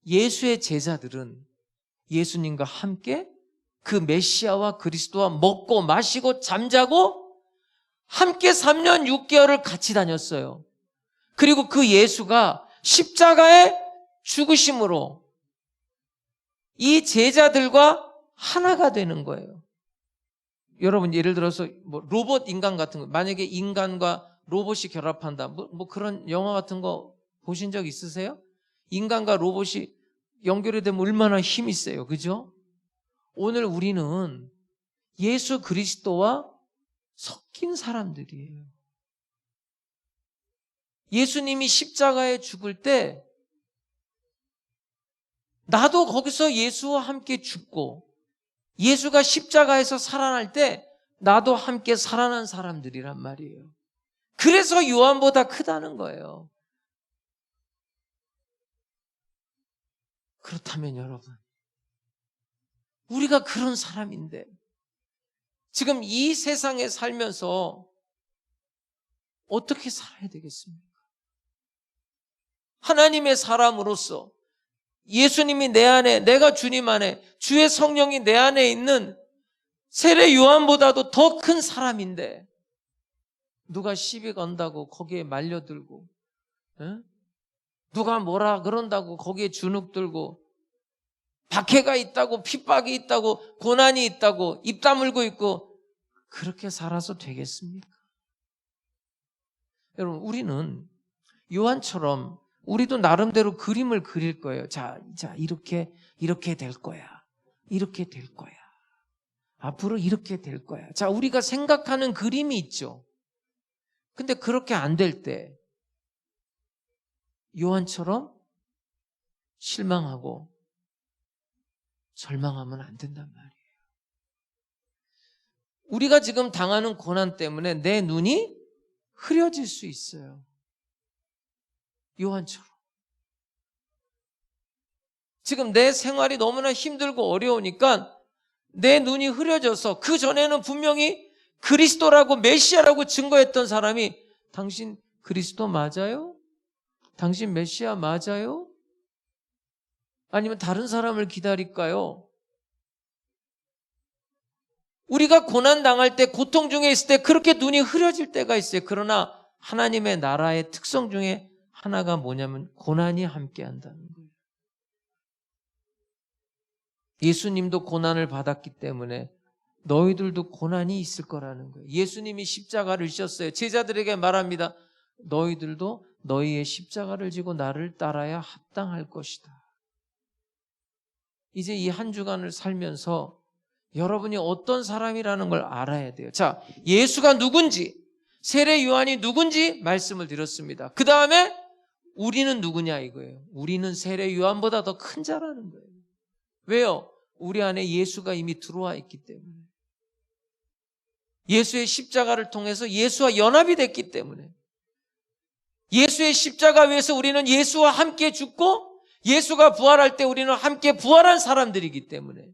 예수의 제자들은 예수님과 함께 그 메시아와 그리스도와 먹고 마시고 잠자고 함께 3년 6개월을 같이 다녔어요. 그리고 그 예수가 십자가의 죽으심으로 이 제자들과 하나가 되는 거예요. 여러분 예를 들어서 뭐 로봇 인간 같은 거, 만약에 인간과 로봇이 결합한다, 뭐 그런 영화 같은 거 보신 적 있으세요? 인간과 로봇이 연결이 되면 얼마나 힘이 세요, 그죠? 오늘 우리는 예수 그리스도와 섞인 사람들이에요. 예수님이 십자가에 죽을 때 나도 거기서 예수와 함께 죽고 예수가 십자가에서 살아날 때 나도 함께 살아난 사람들이란 말이에요. 그래서 요한보다 크다는 거예요. 그렇다면 여러분, 우리가 그런 사람인데 지금 이 세상에 살면서 어떻게 살아야 되겠습니까? 하나님의 사람으로서 예수님이 내 안에, 내가 주님 안에, 주의 성령이 내 안에 있는 세례 요한보다도 더 큰 사람인데 누가 시비 건다고 거기에 말려들고, 누가 뭐라 그런다고 거기에 주눅들고, 박해가 있다고, 핍박이 있다고, 고난이 있다고 입 다물고 있고, 그렇게 살아서 되겠습니까? 여러분, 우리는 요한처럼 우리도 나름대로 그림을 그릴 거예요. 자, 이렇게 될 거야. 이렇게 될 거야. 앞으로 이렇게 될 거야. 자, 우리가 생각하는 그림이 있죠. 근데 그렇게 안 될 때 요한처럼 실망하고 절망하면 안 된단 말이에요. 우리가 지금 당하는 고난 때문에 내 눈이 흐려질 수 있어요. 요한처럼. 지금 내 생활이 너무나 힘들고 어려우니까 내 눈이 흐려져서 그 전에는 분명히 그리스도라고 메시아라고 증거했던 사람이 당신 그리스도 맞아요? 당신 메시아 맞아요? 아니면 다른 사람을 기다릴까요? 우리가 고난 당할 때, 고통 중에 있을 때 그렇게 눈이 흐려질 때가 있어요. 그러나 하나님의 나라의 특성 중에 하나가 뭐냐면 고난이 함께한다는 거예요. 예수님도 고난을 받았기 때문에 너희들도 고난이 있을 거라는 거예요. 예수님이 십자가를 지셨어요. 제자들에게 말합니다. 너희들도 너희의 십자가를 지고 나를 따라야 합당할 것이다. 이제 이 한 주간을 살면서 여러분이 어떤 사람이라는 걸 알아야 돼요. 자, 예수가 누군지, 세례 요한이 누군지 말씀을 드렸습니다. 그 다음에 우리는 누구냐 이거예요. 우리는 세례 요한보다 더 큰 자라는 거예요. 왜요? 우리 안에 예수가 이미 들어와 있기 때문에. 예수의 십자가를 통해서 예수와 연합이 됐기 때문에. 예수의 십자가 위에서 우리는 예수와 함께 죽고 예수가 부활할 때 우리는 함께 부활한 사람들이기 때문에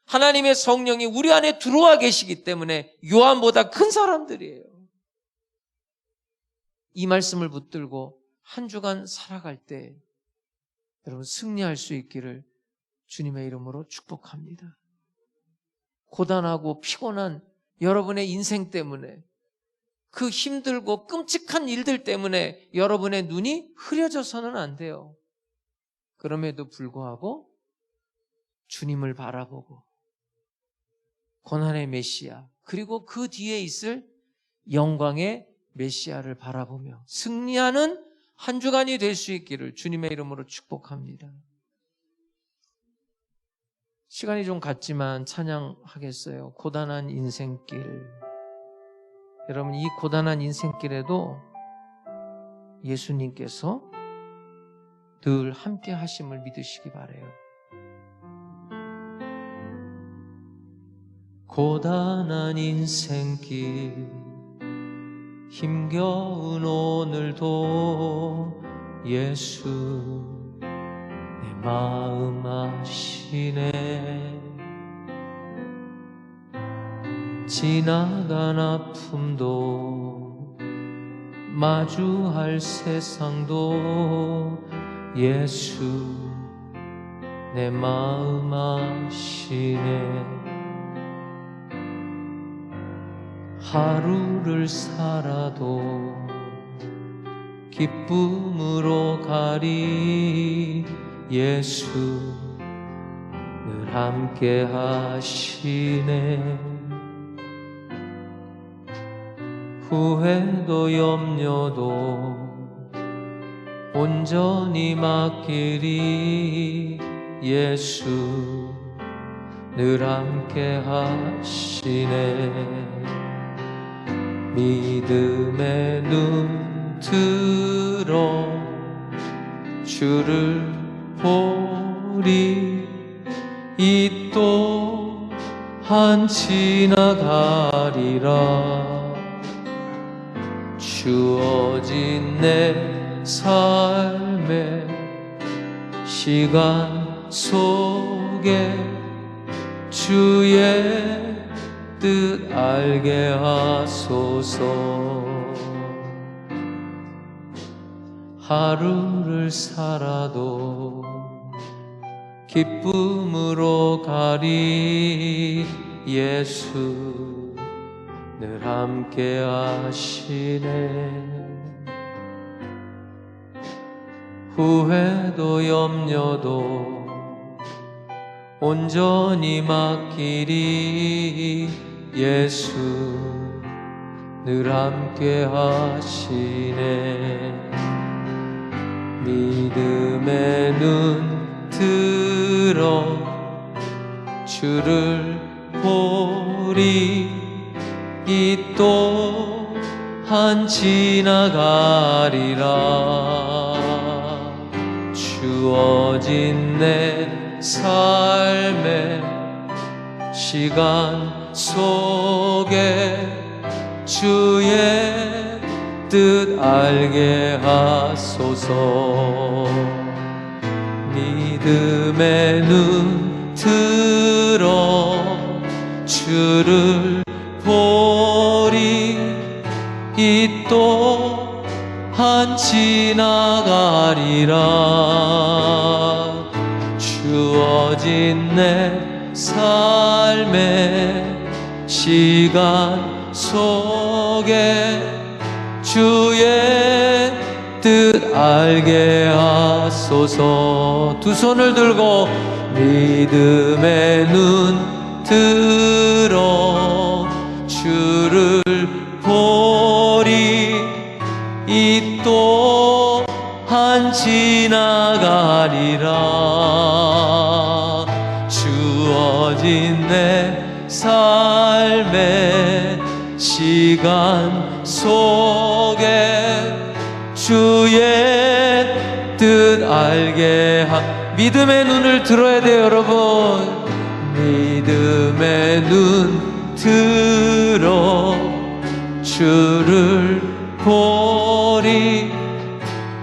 하나님의 성령이 우리 안에 들어와 계시기 때문에 요한보다 큰 사람들이에요. 이 말씀을 붙들고 한 주간 살아갈 때 여러분 승리할 수 있기를 주님의 이름으로 축복합니다. 고단하고 피곤한 여러분의 인생 때문에 그 힘들고 끔찍한 일들 때문에 여러분의 눈이 흐려져서는 안 돼요. 그럼에도 불구하고 주님을 바라보고 고난의 메시아 그리고 그 뒤에 있을 영광의 메시아를 바라보며 승리하는 한 주간이 될 수 있기를 주님의 이름으로 축복합니다. 시간이 좀 갔지만 찬양하겠어요. 고단한 인생길. 여러분, 이 고단한 인생길에도 예수님께서 늘 함께 하심을 믿으시기 바라요. 고단한 인생길 힘겨운 오늘도 예수 내 마음 아시네. 지나간 아픔도 마주할 세상도 예수 내 마음 아시네. 하루를 살아도 기쁨으로 가리 예수 늘 함께 하시네. 후회도 염려도 온전히 맡기리 예수 늘 함께 하시네. 믿음의 눈 들어 주를 보리. 이 또한 지나가리라. 주어진 내 삶의 시간 속에 주의 뜻 알게 하소서. 하루를 살아도 기쁨으로 가리 예수 늘 함께 하시네. 후회도 염려도 온전히 맡기리 예수 늘 함께 하시네. 믿음의 눈 들어 주를 보리. 이 또한 지나가리라. 주어진 내 삶의 시간 속에 주의 뜻 알게 하소서. 믿음의 눈 들어 주를 보리. 이 또한 지나가리라. 주어진 내 삶의 시간 속에 주의 뜻 알게 하소서. 두 손을 들고 믿음의 눈 들어 주를 보리. 이 또한 지나가리라. 주어진 내 삶의 시간 속에 주의 뜻 알게 믿음의 눈을 들어야 돼요, 여러분. 믿음의 눈 들어 주를 보리.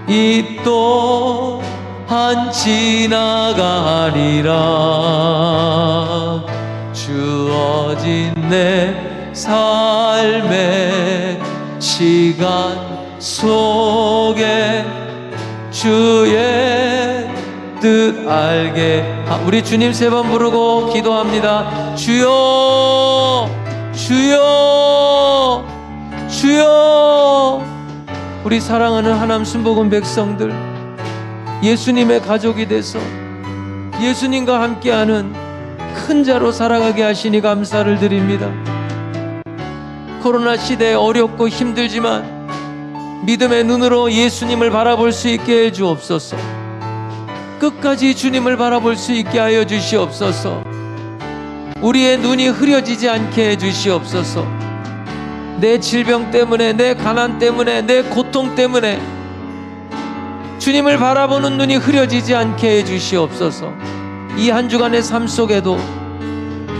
이 또한 지나가리라. 주어진 내 삶의 시간 속에 주의 뜻 알게. 우리 주님 세 번 부르고 기도합니다. 주여, 주여, 주여. 우리 사랑하는 하나님 순복음 백성들, 예수님의 가족이 돼서 예수님과 함께하는 큰 자로 살아가게 하시니 감사를 드립니다. 코로나 시대에 어렵고 힘들지만 믿음의 눈으로 예수님을 바라볼 수 있게 해 주옵소서. 끝까지 주님을 바라볼 수 있게 하여 주시옵소서. 우리의 눈이 흐려지지 않게 해 주시옵소서. 내 질병 때문에, 내 가난 때문에, 내 고통 때문에 주님을 바라보는 눈이 흐려지지 않게 해 주시옵소서. 이 한 주간의 삶 속에도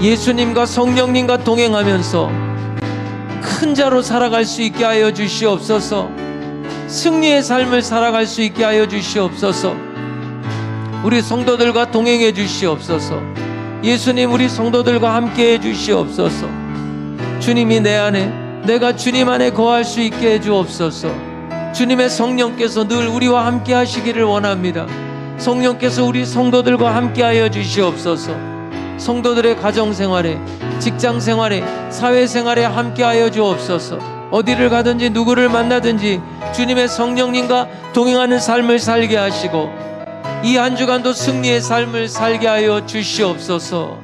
예수님과 성령님과 동행하면서 큰 자로 살아갈 수 있게 하여 주시옵소서. 승리의 삶을 살아갈 수 있게 하여 주시옵소서. 우리 성도들과 동행해 주시옵소서. 예수님, 우리 성도들과 함께 해 주시옵소서. 주님이 내 안에, 내가 주님 안에 거할 수 있게 해 주옵소서. 주님의 성령께서 늘 우리와 함께 하시기를 원합니다. 성령께서 우리 성도들과 함께 하여 주시옵소서. 성도들의 가정생활에, 직장생활에, 사회생활에 함께 하여 주옵소서. 어디를 가든지 누구를 만나든지 주님의 성령님과 동행하는 삶을 살게 하시고 이 한 주간도 승리의 삶을 살게 하여 주시옵소서.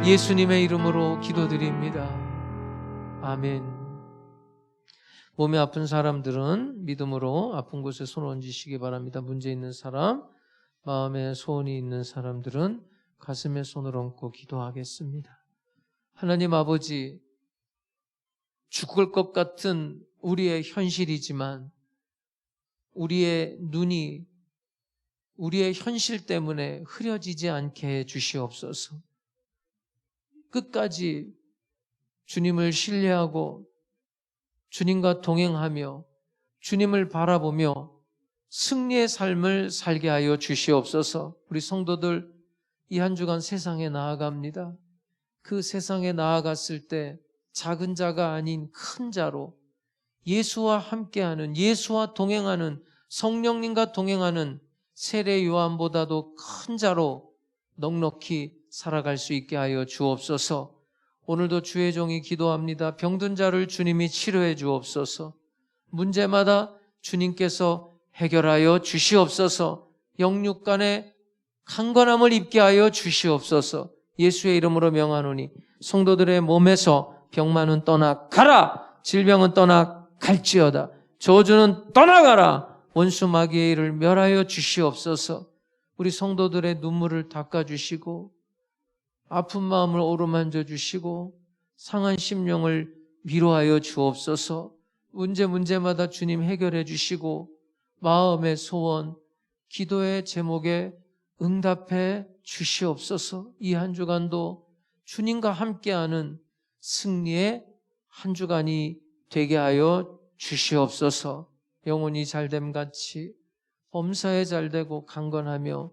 예수님의 이름으로 기도드립니다. 아멘. 몸이 아픈 사람들은 믿음으로 아픈 곳에 손 얹으시기 바랍니다. 문제 있는 사람, 마음에 소원이 있는 사람들은 가슴에 손을 얹고 기도하겠습니다. 하나님 아버지, 죽을 것 같은 우리의 현실이지만 우리의 눈이 우리의 현실 때문에 흐려지지 않게 해 주시옵소서. 끝까지 주님을 신뢰하고 주님과 동행하며 주님을 바라보며 승리의 삶을 살게 하여 주시옵소서. 우리 성도들 이 한 주간 세상에 나아갑니다. 그 세상에 나아갔을 때 작은 자가 아닌 큰 자로 예수와 함께하는, 예수와 동행하는, 성령님과 동행하는 세례 요한보다도 큰 자로 넉넉히 살아갈 수 있게 하여 주옵소서. 오늘도 주의 종이 기도합니다. 병든 자를 주님이 치료해 주옵소서. 문제마다 주님께서 해결하여 주시옵소서. 영육 간의 강건함을 입게 하여 주시옵소서. 예수의 이름으로 명하노니 성도들의 몸에서 병만은 떠나가라, 질병은 떠나갈지어다, 저주는 떠나가라, 원수 마귀의 일을 멸하여 주시옵소서. 우리 성도들의 눈물을 닦아주시고 아픈 마음을 어루만져 주시고 상한 심령을 위로하여 주옵소서. 문제마다 주님 해결해 주시고 마음의 소원, 기도의 제목에 응답해 주시옵소서. 이 한 주간도 주님과 함께하는 승리의 한 주간이 되게 하여 주시옵소서. 영혼이 잘됨같이 범사에 잘되고 강건하며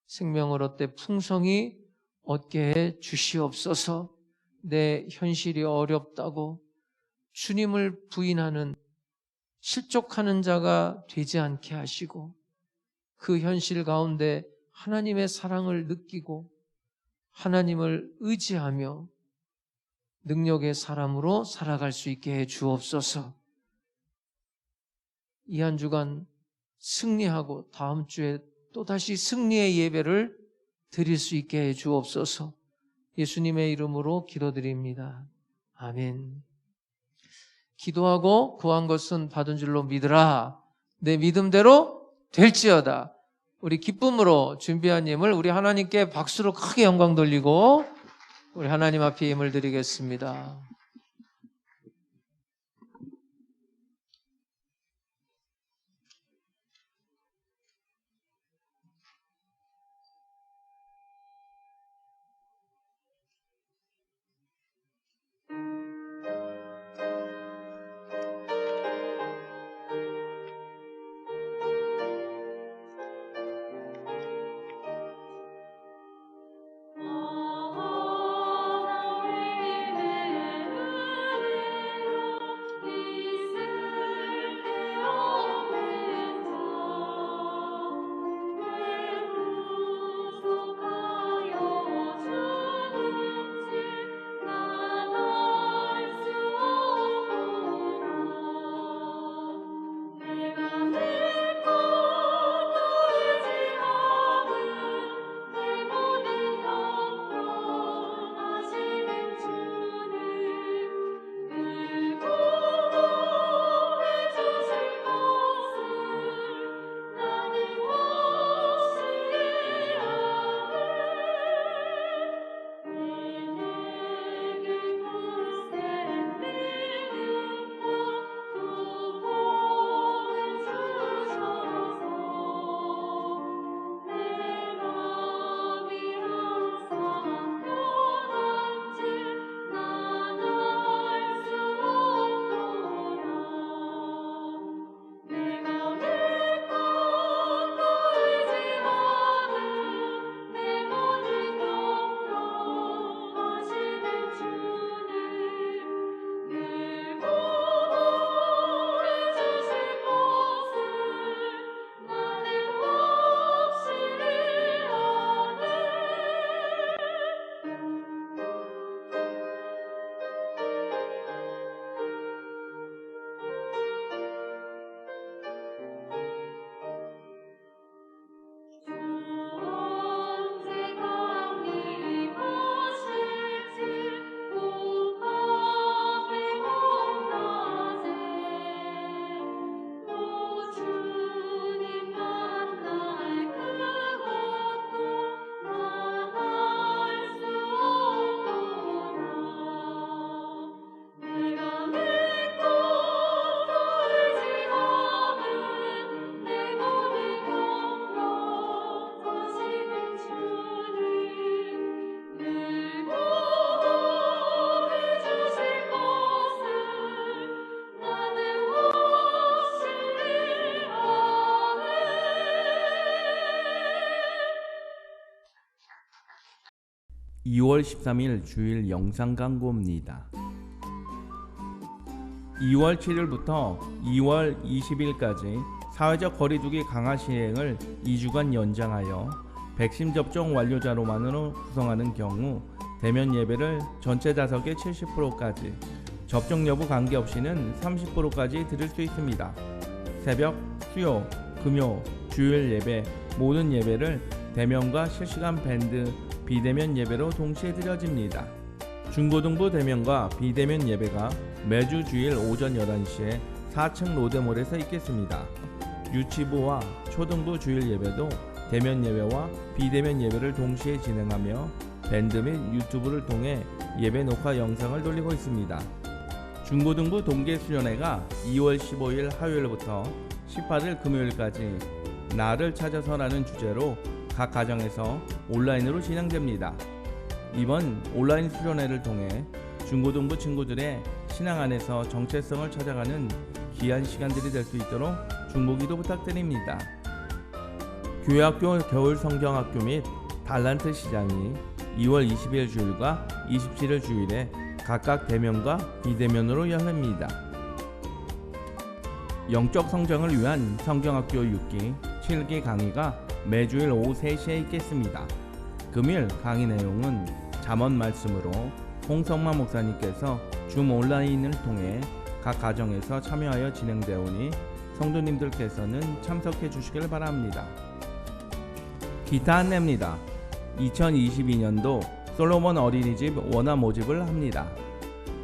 생명을 얻되 풍성히 얻게 해 주시옵소서. 내 현실이 어렵다고 주님을 부인하는, 실족하는 자가 되지 않게 하시고 그 현실 가운데 하나님의 사랑을 느끼고 하나님을 의지하며 능력의 사람으로 살아갈 수 있게 해 주옵소서. 이 한 주간 승리하고 다음 주에 또다시 승리의 예배를 드릴 수 있게 해 주옵소서. 예수님의 이름으로 기도드립니다. 아멘. 기도하고 구한 것은 받은 줄로 믿으라. 내 믿음대로 될지어다. 우리 기쁨으로 준비한 예물 우리 하나님께 박수로 크게 영광 돌리고 우리 하나님 앞에 예물 드리겠습니다. 하나님의 2월 13일 주일 영상 광고입니다. 2월 7일부터 2월 20일까지 사회적 거리두기 강화 시행을 2주간 연장하여 백신 접종 완료자로만으로 구성하는 경우 대면 예배를 전체 좌석의 70%까지, 접종 여부 관계없이는 30%까지 드릴 수 있습니다. 새벽, 수요, 금요, 주일 예배, 모든 예배를 대면과 실시간 밴드, 비대면 예배로 동시에 드려집니다. 중고등부 대면과 비대면 예배가 매주 주일 오전 11시에 4층 롯데몰에서 있겠습니다. 유치부와 초등부 주일 예배도 대면 예배와 비대면 예배를 동시에 진행하며 밴드 및 유튜브를 통해 예배 녹화 영상을 돌리고 있습니다. 중고등부 동계수련회가 2월 15일 화요일부터 18일 금요일까지 나를 찾아서라는 주제로 각 가정에서 온라인으로 진행됩니다. 이번 온라인 수련회를 통해 중고등부 친구들의 신앙 안에서 정체성을 찾아가는 귀한 시간들이 될 수 있도록 중보기도 부탁드립니다. 교회학교 겨울 성경학교 및 달란트 시장이 2월 20일 주일과 27일 주일에 각각 대면과 비대면으로 열립니다. 영적 성장을 위한 성경학교 6기, 7기 강의가 매주일 오후 3시에 있겠습니다. 금일 강의 내용은 잠언 말씀으로 홍성만 목사님께서 줌 온라인을 통해 각 가정에서 참여하여 진행되오니 성도님들께서는 참석해 주시길 바랍니다. 기타 안내입니다. 2022년도 솔로몬 어린이집 원화 모집을 합니다.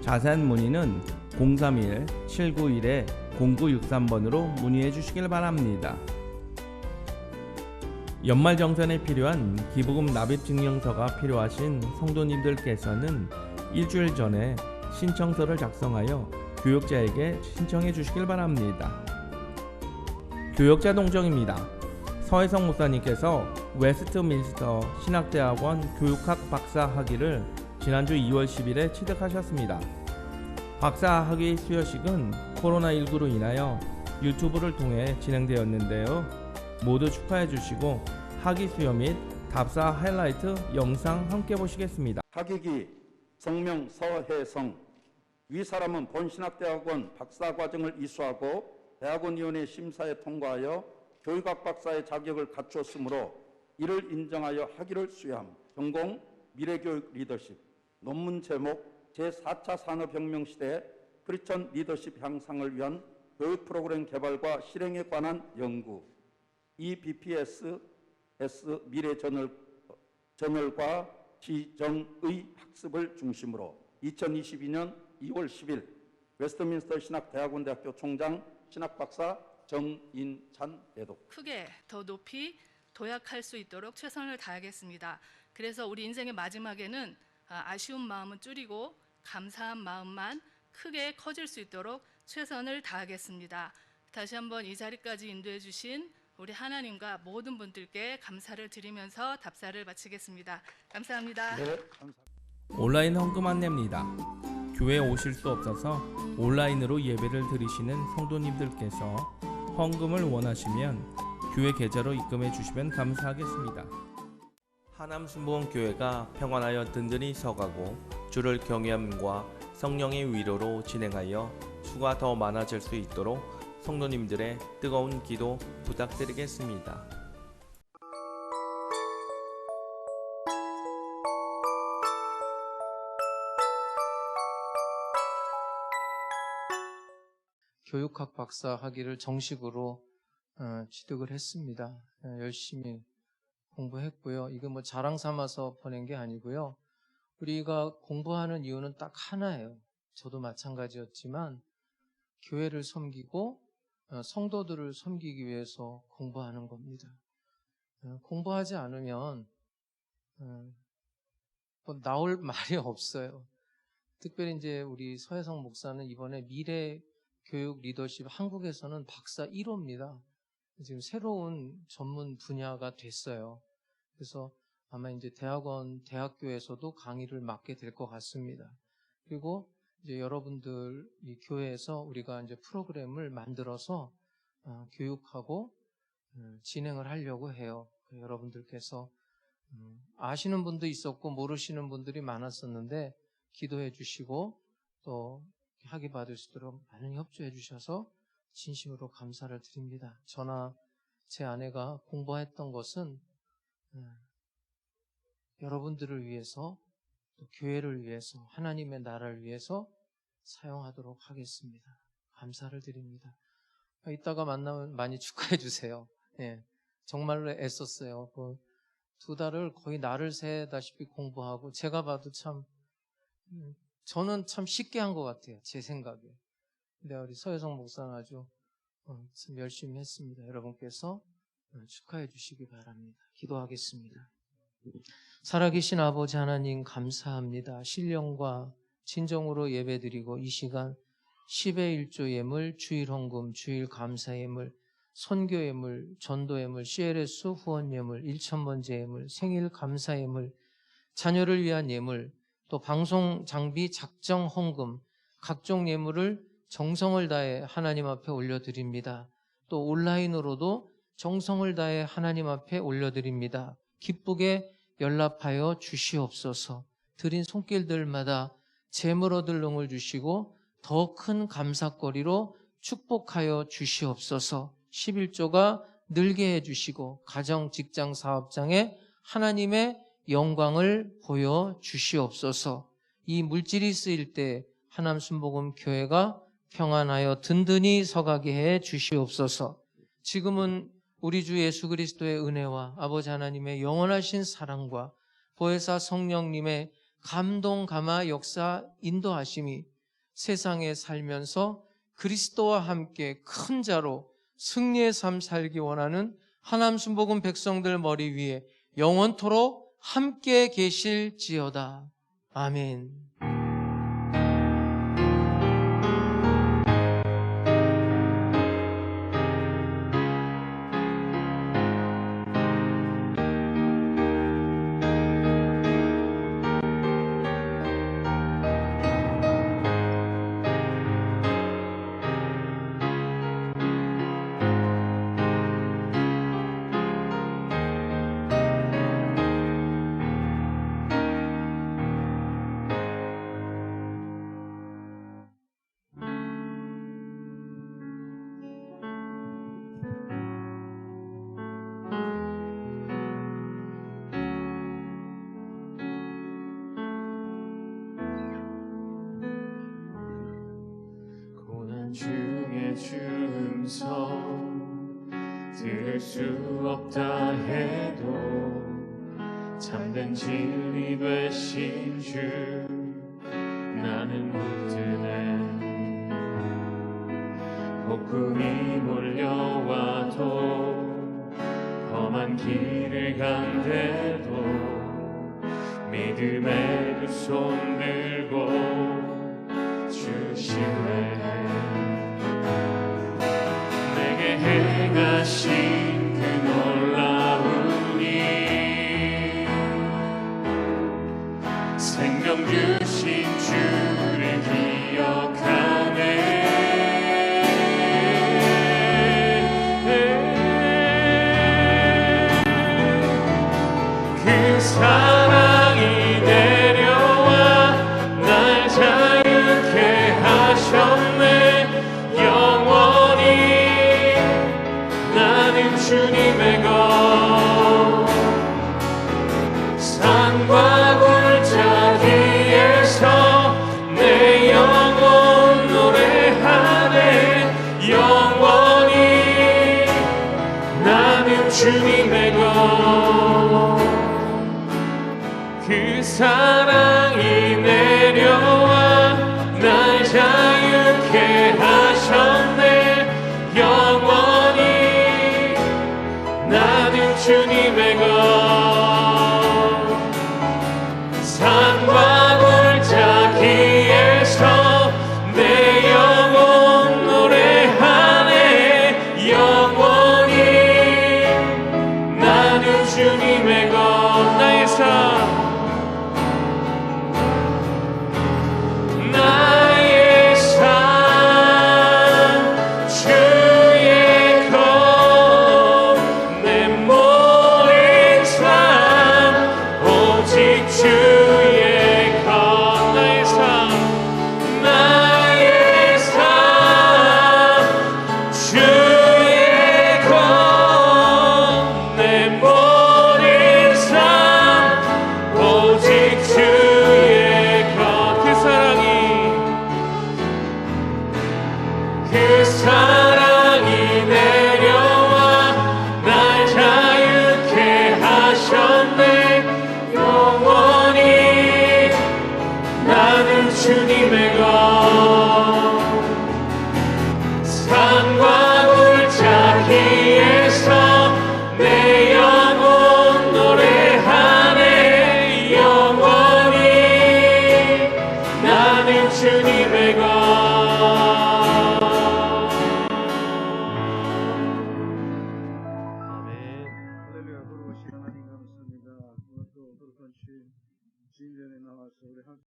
자세한 문의는 031-791-0963번으로 문의해 주시길 바랍니다. 연말정산에 필요한 기부금 납입 증명서가 필요하신 성도님들께서는 일주일 전에 신청서를 작성하여 교역자에게 신청해 주시길 바랍니다. 교역자 동정입니다. 서혜성 목사님께서 웨스트민스터 신학대학원 교육학 박사 학위를 지난주 2월 10일에 취득하셨습니다. 박사 학위 수여식은 코로나19로 인하여 유튜브를 통해 진행되었는데요. 모두 축하해 주시고 학위 수여 및 답사 하이라이트 영상 함께 보시겠습니다. 학위기 성명 서혜성. 위 사람은 본신학대학원 박사과정을 이수하고 대학원위원회 심사에 통과하여 교육학 박사의 자격을 갖추었으므로 이를 인정하여 학위를 수여함. 전공 미래교육 리더십. 논문 제목 제4차 산업혁명 시대 크리스천 리더십 향상을 위한 교육 프로그램 개발과 실행에 관한 연구. EBPS 미래저널과 지정의 학습을 중심으로 2022년 2월 10일 웨스트민스터 신학대학원대학교 총장 신학박사 정인찬 대독. 크게 더 높이 도약할 수 있도록 최선을 다하겠습니다. 그래서 우리 인생의 마지막에는 아쉬운 마음은 줄이고 감사한 마음만 크게 커질 수 있도록 최선을 다하겠습니다. 다시 한번 이 자리까지 인도해 주신 우리 하나님과 모든 분들께 감사를 드리면서 답사를 마치겠습니다. 감사합니다. 네, 감사합니다. 온라인 헌금 안내입니다. 교회에 오실 수 없어서 온라인으로 예배를 드리시는 성도님들께서 헌금을 원하시면 교회 계좌로 입금해 주시면 감사하겠습니다. 하남순복음교회가 평안하여 든든히 서가고 주를 경외함과 성령의 위로로 진행하여 수가 더 많아질 수 있도록 성도님들의 뜨거운 기도 부탁드리겠습니다. 교육학 박사 학위를 정식으로 취득을 했습니다. 열심히 공부했고요. 이거 뭐 자랑 삼아서 보낸 게 아니고요. 우리가 공부하는 이유는 딱 하나예요. 저도 마찬가지였지만 교회를 섬기고 성도들을 섬기기 위해서 공부하는 겁니다. 공부하지 않으면 뭐 나올 말이 없어요. 특별히 이제 우리 서혜성 목사는 이번에 미래 교육 리더십 한국에서는 박사 1호입니다. 지금 새로운 전문 분야가 됐어요. 그래서 아마 이제 대학교에서도 강의를 맡게 될 것 같습니다. 그리고 이제 여러분들 이 교회에서 우리가 이제 프로그램을 만들어서 교육하고 진행을 하려고 해요. 여러분들께서 아시는 분도 있었고 모르시는 분들이 많았었는데 기도해 주시고 또 학위 받을 수 있도록 많은 협조해 주셔서 진심으로 감사를 드립니다. 저나 제 아내가 공부했던 것은 여러분들을 위해서 또 교회를 위해서 하나님의 나라를 위해서 사용하도록 하겠습니다. 감사를 드립니다. 이따가 만나면 많이 축하해 주세요. 예, 정말로 애썼어요. 그 2달을 거의 날을 새다시피 공부하고 제가 봐도 참 저는 참 쉽게 한 것 같아요. 제 생각에. 근데 우리 서혜성 목사는 아주 참 열심히 했습니다. 여러분께서 축하해 주시기 바랍니다. 기도하겠습니다. 살아계신 아버지 하나님 감사합니다. 신령과 진정으로 예배드리고 이 시간 10의 1조 예물, 주일 헌금, 주일 감사 예물, 선교 예물, 전도 예물, CLS 후원 예물, 1,000번째 예물, 생일 감사 예물, 자녀를 위한 예물, 또 방송 장비 작정 헌금, 각종 예물을 정성을 다해 하나님 앞에 올려드립니다. 또 온라인으로도 정성을 다해 하나님 앞에 올려드립니다. 기쁘게 연락하여 주시옵소서. 드린 손길들마다 재물 얻을 능을 주시고 더 큰 감사거리로 축복하여 주시옵소서. 11조가 늘게 해주시고 가정, 직장, 사업장에 하나님의 영광을 보여 주시옵소서. 이 물질이 쓰일 때 하남 순복음 교회가 평안하여 든든히 서가게 해 주시옵소서. 지금은 우리 주 예수 그리스도의 은혜와 아버지 하나님의 영원하신 사랑과 보혜사 성령님의 감동, 감화, 역사, 인도하심이 세상에 살면서 그리스도와 함께 큰 자로 승리의 삶 살기 원하는 하남 순복음 백성들 머리 위에 영원토록 함께 계실지어다. 아멘. 중에 주음성 들을 수 없다 해도 참된 진리 되신 주 나는 붙드네. 폭풍이 몰려와도 험한 길을 간대도 믿음의 두 손 들고 주시네. 내게 행하신 그 놀라운 일, 생명 주신 주를 기억하네. 그 사랑이 내려와 날 자유케 하셨네. 영원히 나는 주님의 것, 산과 골짜기에서 내 영혼 노래하네. 영원히 나는 주님의 것. 그 사랑이 내려와 날 자유케 하셨네. 영원히 나는 주님의 것, 산과 골짜기에서 내 영혼 노래하네. 영원히 나는 주님의 것. 나의 삶 주님의 것 산과 골짜기에서 내 영혼 노래하네 영원히 나는 주님의 것 아멘. 할렐루야. 거룩하신 하나님 감사합니다. 오늘도 거룩한 주님 진전에 나와서 우리